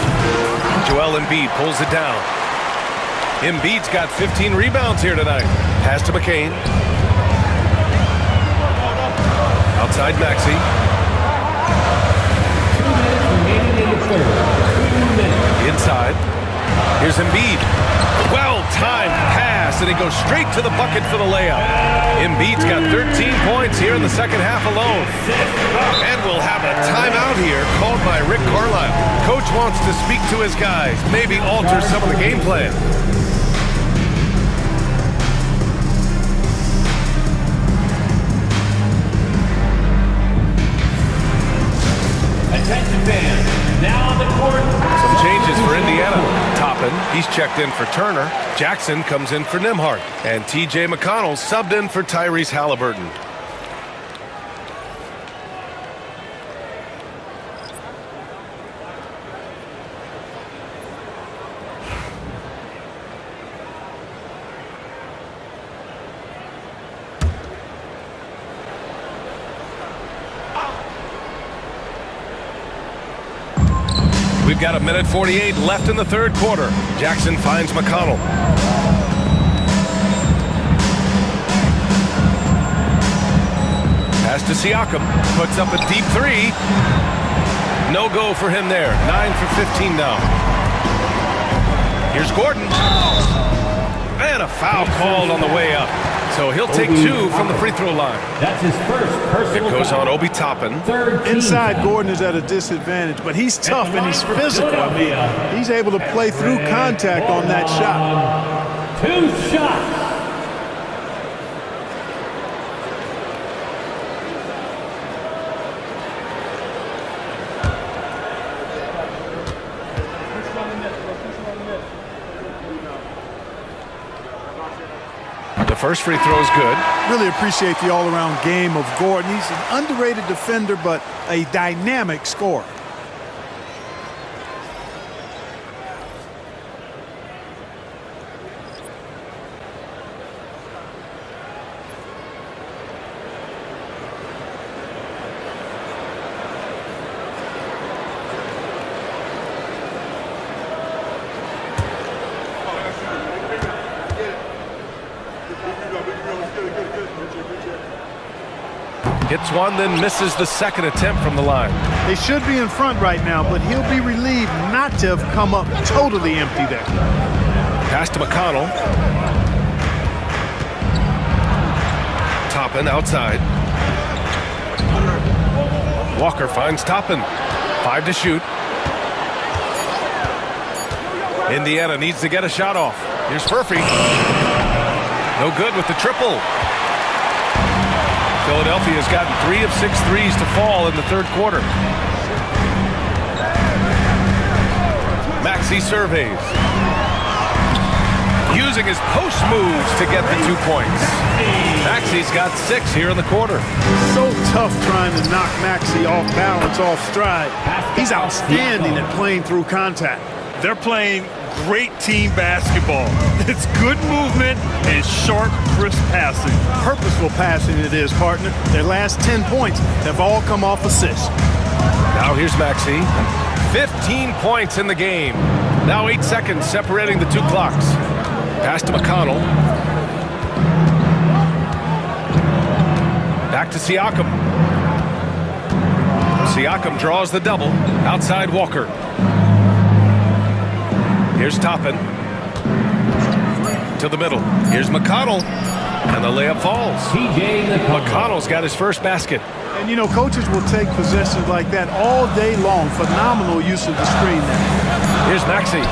Joel Embiid pulls it down. Embiid's got 15 rebounds here tonight. Pass to McCain. Outside Maxey. Inside. Here's Embiid. Well-timed pass, and he goes straight to the bucket for the layup. Embiid's got 13 points here in the 2nd half alone. And we'll have a timeout here called by Rick Carlisle. Coach wants to speak to his guys, maybe alter some of the game plan. Attention fans, now on the court. Some changes for Indiana. Toppin, he's checked in for Turner. Jackson comes in for Nembhard. And T.J. McConnell subbed in for Tyrese Halliburton. We've got 1:48 left in the 3rd quarter. Jackson finds McConnell. Pass to Siakam. Puts up a deep 3. No go for him there. 9 for 15 now. Here's Gordon. And a foul called on the way up. So he'll take 2 from the free throw line. That's his first personal It goes foul. on Obi Toppin. Inside, Gordon is at a disadvantage, but he's tough and he's physical. I mean, he's able to play through contact on that shot. 2 shots. The first free throw is good. Really appreciate the all-around game of Gordon. He's an underrated defender, but a dynamic scorer. Hits one, then misses the second attempt from the line. They should be in front right now, but he'll be relieved not to have come up totally empty there. Pass to McConnell. Toppin outside. Walker finds Toppin. 5 to shoot. Indiana needs to get a shot off. Here's Furphy. No good with the triple. Philadelphia's gotten 3 of 6 threes to fall in the third quarter. Maxey surveys. Using his post moves to get the 2 points. Maxey's got 6 here in the quarter. So tough trying to knock Maxey off balance, off stride. He's outstanding at playing through contact. They're playing great team basketball. It's good movement and sharp, crisp passing. Purposeful passing it is, partner. Their last 10 points have all come off assists. Now here's Maxey. 15 points in the game. Now 8 seconds separating the 2 clocks. Pass to McConnell. Back to Siakam. Siakam draws the double. Outside Walker. Here's Toppin. To the middle. Here's McConnell. And the layup falls. McConnell's got his first basket. And, you know, coaches will take possessions like that all day long. Phenomenal use of the screen there. Here's Maxey.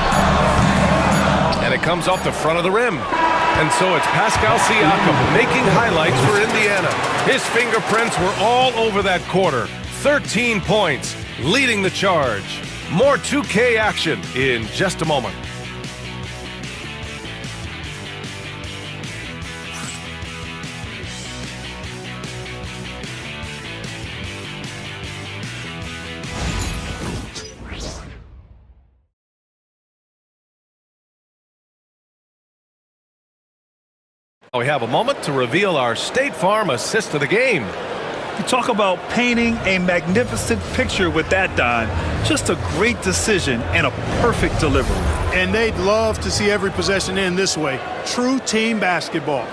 And it comes off the front of the rim. And so it's Pascal Siakam making highlights for Indiana. His fingerprints were all over that quarter. 13 points, leading the charge. More 2K action in just a moment. We have a moment to reveal our State Farm assist of the game. You talk about painting a magnificent picture with that, Don. Just a great decision and a perfect delivery. And they'd love to see every possession end this way. True team basketball.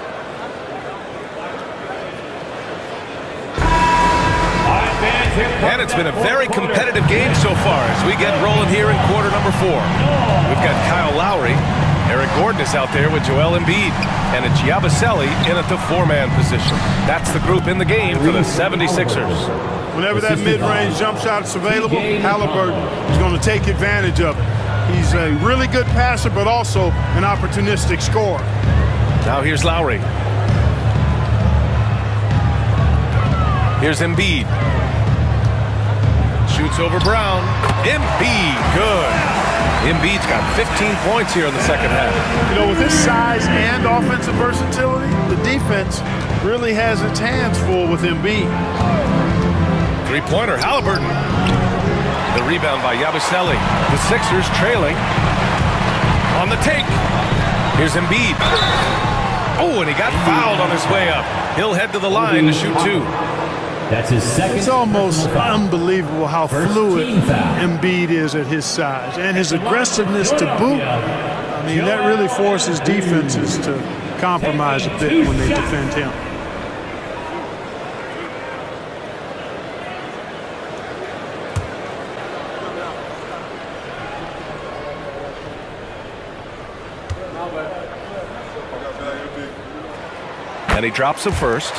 And it's been a very competitive game so far as we get rolling here in quarter number 4. We've got Kyle Lowry. Eric Gordon is out there with Joel Embiid. And it's Yabusele in at the 4-man position. That's the group in the game for the 76ers. Whenever that mid-range jump shot is available, Halliburton is going to take advantage of it. He's a really good passer, but also an opportunistic scorer. Now here's Lowry. Here's Embiid. Shoots over Brown. Embiid, good. Embiid's got 15 points here in the second half. You know, with his size and offensive versatility, the defense really has its hands full with Embiid. Three-pointer, Halliburton. The rebound by Yabusele. The Sixers trailing. On the take. Here's Embiid. Oh, and he got fouled on his way up. He'll head to the line to shoot 2. That's his second. It's almost unbelievable how fluid Embiid is at his size and his aggressiveness to boot. I mean, that really forces defenses to compromise a bit when they defend him. And he drops the first.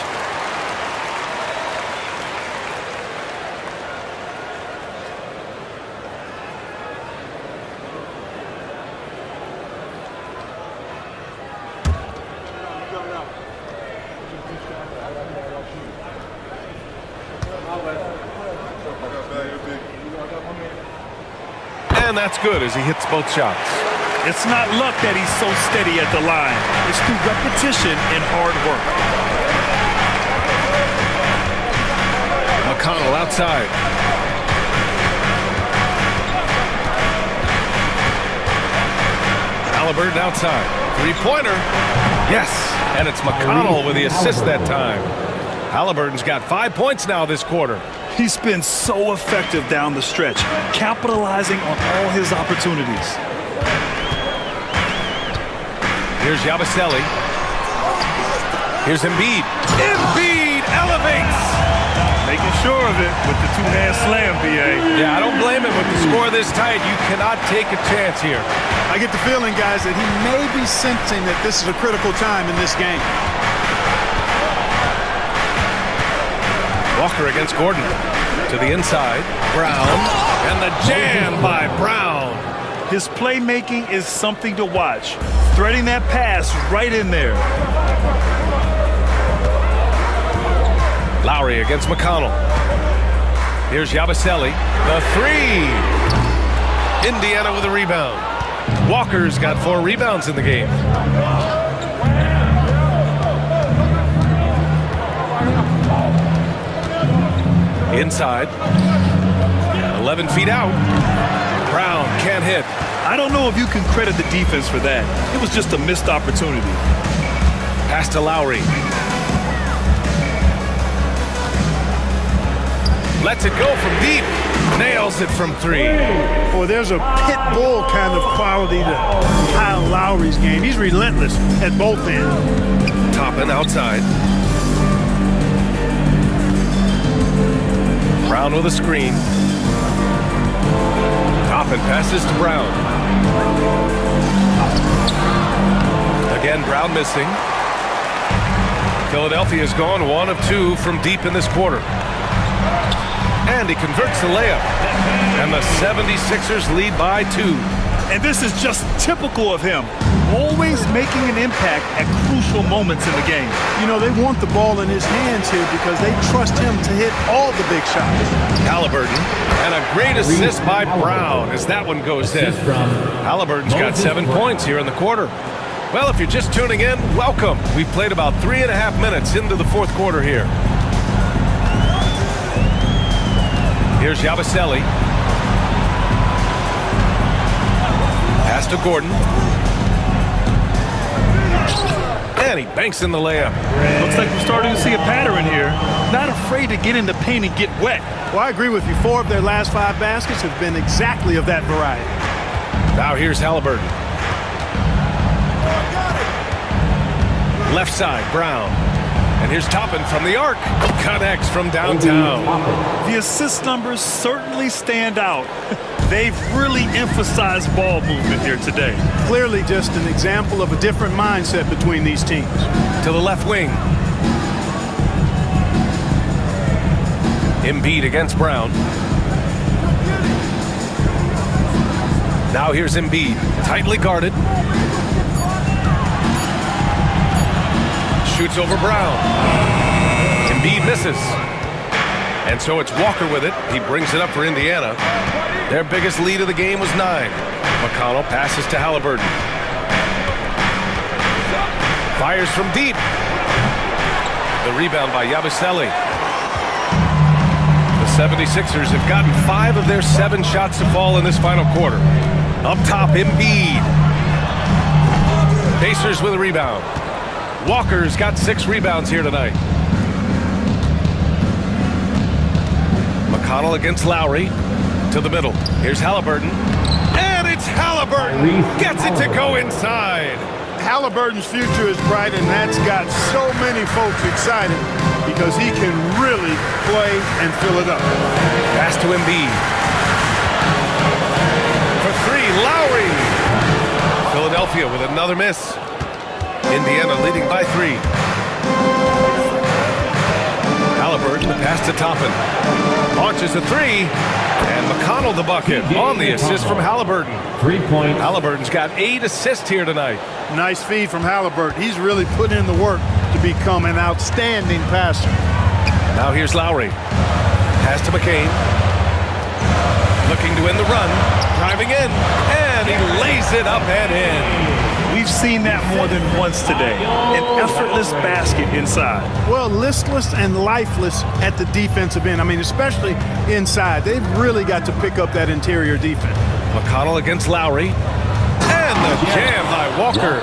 And that's good as he hits both shots. It's not luck that he's so steady at the line. It's through repetition and hard work. McConnell outside. Halliburton outside. Three-pointer. Yes. And it's McConnell with the assist that time. Halliburton's got 5 points now this quarter. He's been so effective down the stretch, capitalizing on all his opportunities. Here's Yabusele. Here's Embiid. Embiid elevates. Making sure of it with the two-hand slam, B.A. Yeah, I don't blame him with the score this tight. You cannot take a chance here. I get the feeling, guys, that he may be sensing that this is a critical time in this game. Walker against Gordon. To the inside. Brown. And the jam by Brown. His playmaking is something to watch. Threading that pass right in there. Lowry against McConnell. Here's Yabusele. The three. Indiana with a rebound. Walker's got 4 rebounds in the game. Inside. 11 feet out. Brown can't hit. I don't know if you can credit the defense for that. It was just a missed opportunity. Pass to Lowry. Lets it go from deep. Nails it from 3. Boy, there's a pit bull kind of quality to Kyle Lowry's game. He's relentless at both ends. Toppin outside. Brown with a screen. Toppin passes to Brown. Again, Brown missing. Philadelphia's gone 1 of 2 from deep in this quarter. And he converts the layup. And the 76ers lead by 2. And this is just typical of him. Always making an impact at crucial moments in the game. You know, they want the ball in his hands here because they trust him to hit all the big shots. Halliburton. And a great assist by Brown as that one goes in. Halliburton's got 7 points here in the quarter. Well, if you're just tuning in, welcome. We've played about 3.5 minutes into the fourth quarter here. Here's Yabusele. Pass to Gordon. And he banks in the layup. Looks like we're starting to see a pattern here. Not afraid to get in the paint and get wet. Well, I agree with you. 4 of their last 5 baskets have been exactly of that variety. Now here's Halliburton. Left side, Brown. And here's Toppin from the arc. Connects from downtown. The assist numbers certainly stand out. They've really emphasized ball movement here today. Clearly just an example of a different mindset between these teams. To the left wing. Embiid against Brown. Now here's Embiid. Tightly guarded. Shoots over Brown. Embiid misses. And so it's Walker with it. He brings it up for Indiana. Their biggest lead of the game was 9. McConnell passes to Halliburton. Fires from deep. The rebound by Yabusele. The 76ers have gotten 5 of their 7 shots to fall in this final quarter. Up top, Embiid. Pacers with a rebound. Walker's got 6 rebounds here tonight. McConnell against Lowry. To the middle. Here's Halliburton. And it's Halliburton. Gets it to go inside. Halliburton's future is bright, and that's got so many folks excited because he can really play and fill it up. Pass to Embiid. For 3, Lowry. Philadelphia with another miss. Indiana leading by 3. Halliburton, the pass to Toppin. Launches a 3. And McConnell the bucket on the assist from Halliburton. 3 points. Halliburton's got 8 assists here tonight. Nice feed from Halliburton. He's really put in the work to become an outstanding passer. Now here's Lowry. Pass to McCain. Looking to win the run. Driving in. And he lays it up and in. We've seen that more than once today. An effortless basket inside. Well, listless and lifeless at the defensive end. I mean, especially inside. They've really got to pick up that interior defense. McConnell against Lowry. And the jam by Walker.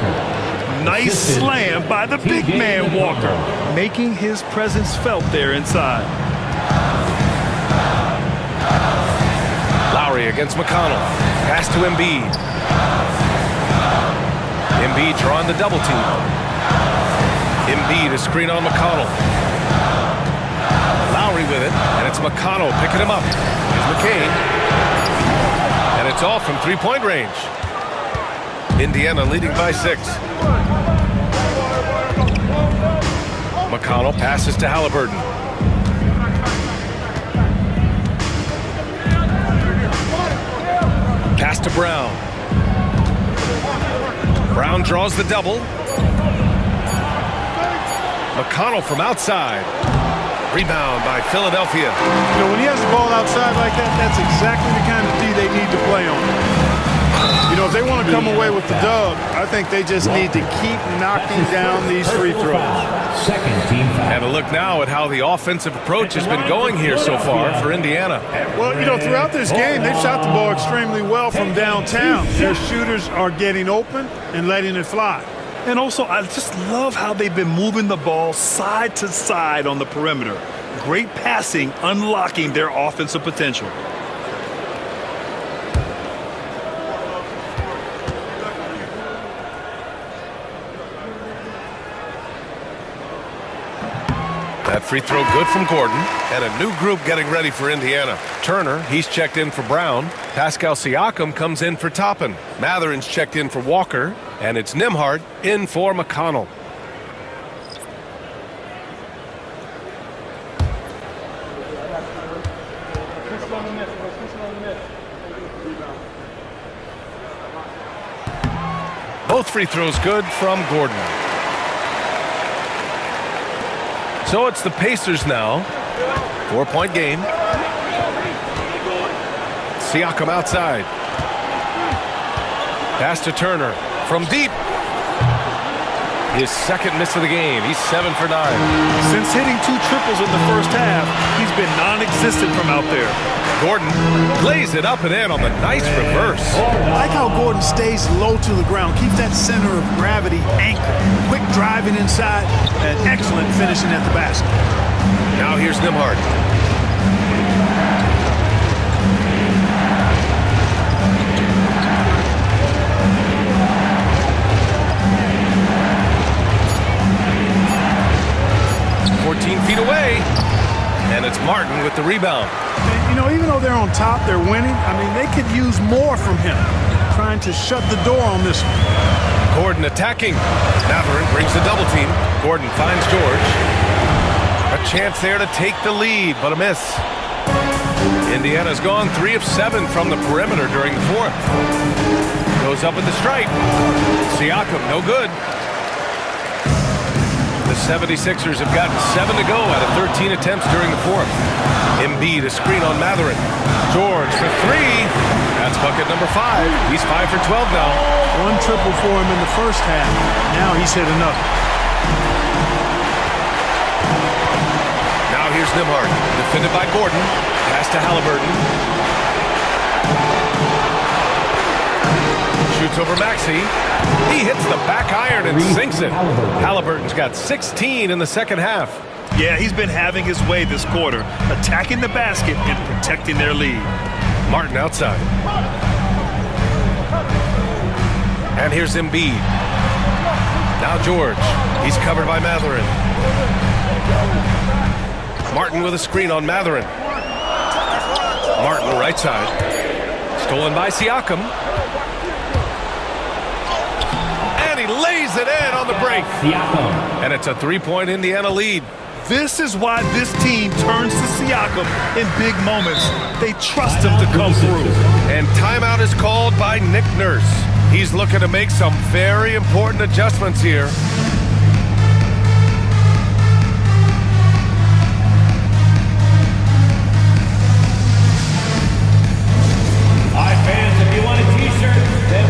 Nice slam by the big man Walker, making his presence felt there inside. Lowry against McConnell. Pass to Embiid. Embiid drawing the double team. Embiid a screen on McConnell. Lowry with it, and it's McConnell picking him up. Here's McCain. And it's off from three-point range. Indiana leading by 6. McConnell passes to Halliburton. Pass to Brown. Brown draws the double. McConnell from outside. Rebound by Philadelphia. You know, when he has the ball outside like that, that's exactly the kind of D they need to play on. You know, if they want to come away with the dub, I think they just need to keep knocking down these free throws. And a look now at how the offensive approach has been going here so far for Indiana. Well, you know, throughout this game, they've shot the ball extremely well from downtown. Their shooters are getting open and letting it fly. And also, I just love how they've been moving the ball side to side on the perimeter. Great passing, unlocking their offensive potential. That free throw good from Gordon, and a new group getting ready for Indiana. Turner, he's checked in for Brown. Pascal Siakam comes in for Toppin. Mathurin's checked in for Walker, and it's Nembhard in for McConnell. Both free throws good from Gordon. So it's the Pacers now. 4-point game. Siakam outside. Pass to Turner from deep. His second miss of the game. He's 7 for 9. Since hitting 2 triples in the first half, he's been non-existent from out there. Gordon lays it up and in on the nice reverse. I like how Gordon stays low to the ground, keeps that center of gravity anchored. Quick driving inside and excellent finishing at the basket. Now here's Nembhard. Feet away, and it's Martin with the rebound. And, you know, even though they're on top, they're winning. I mean, they could use more from him, trying to shut the door on this one. Gordon attacking. Mathurin brings the double team. Gordon finds George. A chance there to take the lead, but a miss. Indiana's gone 3 of 7 from the perimeter during the fourth. Goes up at the stripe. Siakam, no good. The 76ers have gotten 7 to go out of 13 attempts during the fourth. Embiid a screen on Mathurin. George for 3. That's bucket number 5. He's 5 for 12 now. 1 triple for him in the first half. Now he's hit another. Now here's Nembhard. Defended by Gordon. Pass to Halliburton. Shoots over Maxey. He hits the back iron and sinks it. Halliburton's got 16 in the second half. Yeah, he's been having his way this quarter, attacking the basket and protecting their lead. Martin outside. And here's Embiid. Now George. He's covered by Mathurin. Martin with a screen on Mathurin. Martin right side. Stolen by Siakam. And he lays it in on the break. And it's a 3-point Indiana lead. This is why this team turns to Siakam in big moments. They trust him to come through. And timeout is called by Nick Nurse. He's looking to make some very important adjustments here. All right, fans, if you want a t-shirt, then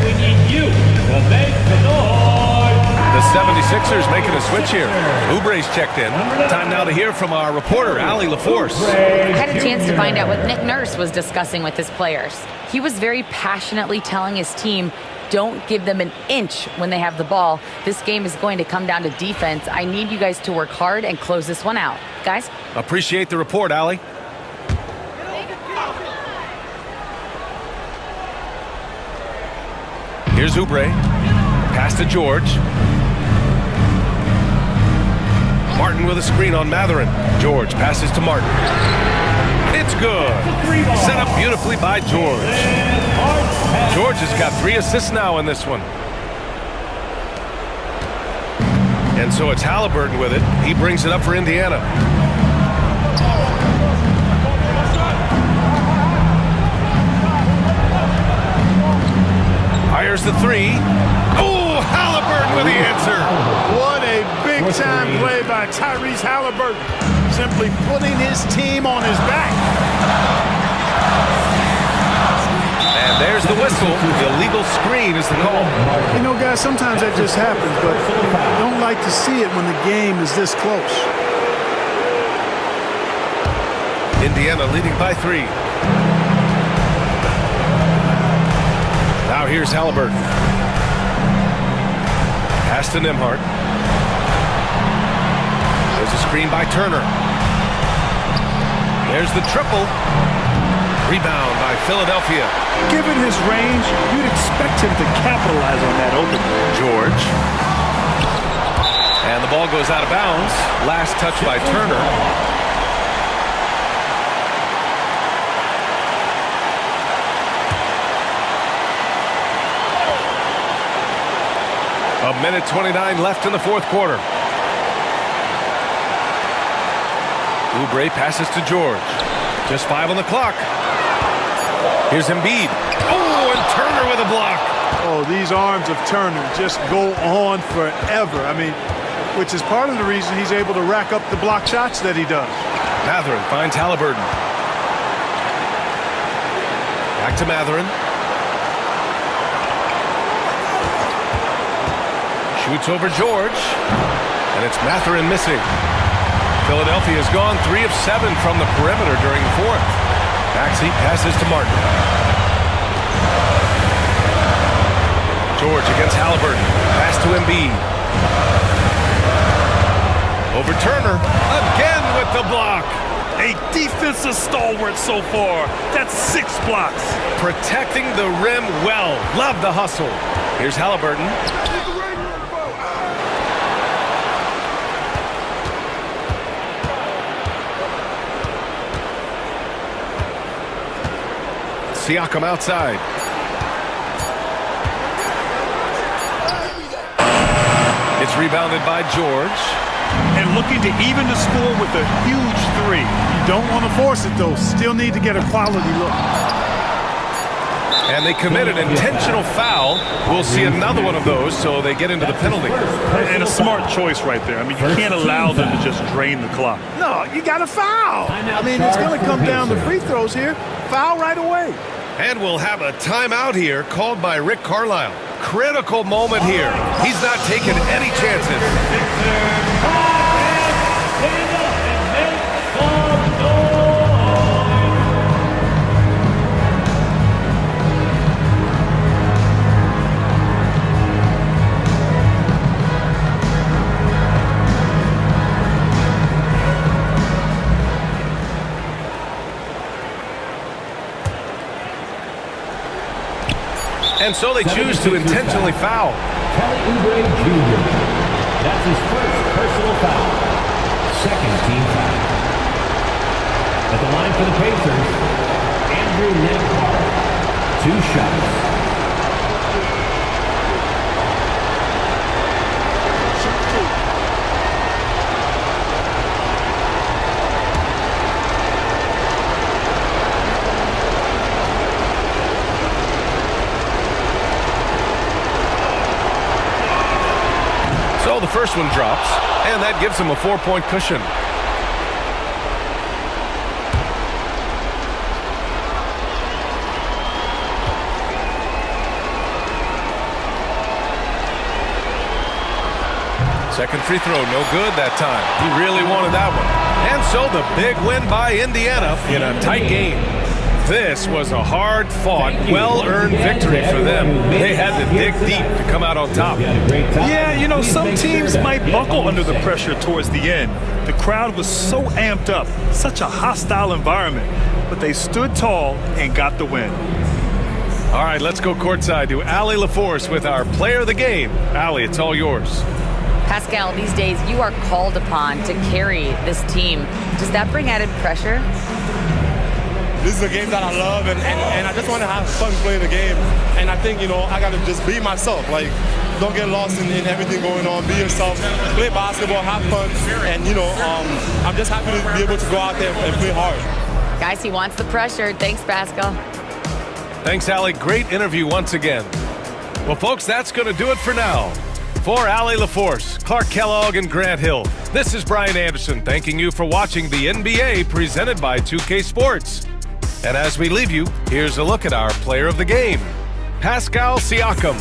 switch here. Oubre's checked in. Time now to hear from our reporter, Allie LaForce. I had a chance to find out what Nick Nurse was discussing with his players. He was very passionately telling his team, don't give them an inch when they have the ball. This game is going to come down to defense. I need you guys to work hard and close this one out. Guys? Appreciate the report, Allie. Here's Oubre. Pass to George. Martin with a screen on Mathurin. George passes to Martin. It's good. Set up beautifully by George. George has got 3 assists now in this one. And so it's Halliburton with it. He brings it up for Indiana. Fires the 3. Oh, Halliburton with the answer. What a big-time play by Tyrese Halliburton. Simply putting his team on his back. And there's the whistle. The illegal screen is the call. You know, guys, sometimes that just happens, but I don't like to see it when the game is this close. Indiana leading by 3. Now here's Halliburton. Pass to Nembhard. There's a screen by Turner. There's the triple. Rebound by Philadelphia. Given his range, you'd expect him to capitalize on that open. George. And the ball goes out of bounds. Last touch by Turner. A minute 29 left in the fourth quarter. Oubre passes to George. Just 5 on the clock. Here's Embiid. Oh, and Turner with a block. Oh, these arms of Turner just go on forever. I mean, which is part of the reason he's able to rack up the block shots that he does. Mathurin finds Halliburton. Back to Mathurin. Shoots over George. And it's Mathurin missing. Philadelphia has gone 3 of 7 from the perimeter during the fourth. Maxey passes to Martin. George against Halliburton. Pass to Embiid. Over Turner. Again with the block. A defensive stalwart so far. That's 6 blocks. Protecting the rim well. Love the hustle. Here's Halliburton. Siakam outside. It's rebounded by George. And looking to even the score with a huge 3. You don't want to force it, though. Still need to get a quality look. And they commit an intentional foul. We'll see another one of those, so they get into the penalty. And a smart choice right there. I mean, you can't allow them to just drain the clock. No, you got to foul. I mean, it's going to come down to free throws here. Foul right away. And we'll have a timeout here called by Rick Carlisle. Critical moment here. He's not taking any chances. And so they choose to intentionally foul. Kelly Oubre Jr. That's his first personal foul. Second team foul. At the line for the Pacers, Andrew Nembhard. 2 shots. So the first one drops, and that gives him a 4-point cushion. Second free throw, no good that time. He really wanted that one. And so the big win by Indiana in a tight game. This was a hard-fought, well-earned victory for them. They had to dig deep to come out on top. Yeah, you know, some teams might buckle under the pressure towards the end. The crowd was so amped up, such a hostile environment, but they stood tall and got the win. All right, let's go courtside to Allie LaForce with our player of the game. Allie, it's all yours. Pascal, these days you are called upon to carry this team. Does that bring added pressure? This is a game that I love, and I just want to have fun playing the game. And I think, you know, I got to just be myself. Like, don't get lost in everything going on. Be yourself. Play basketball, have fun. And, you know, I'm just happy to be able to go out there and play hard. Guys, he wants the pressure. Thanks, Pascal. Thanks, Allie. Great interview once again. Well, folks, that's going to do it for now. For Allie LaForce, Clark Kellogg, and Grant Hill, this is Brian Anderson thanking you for watching the NBA presented by 2K Sports. And as we leave you, here's a look at our player of the game, Pascal Siakam.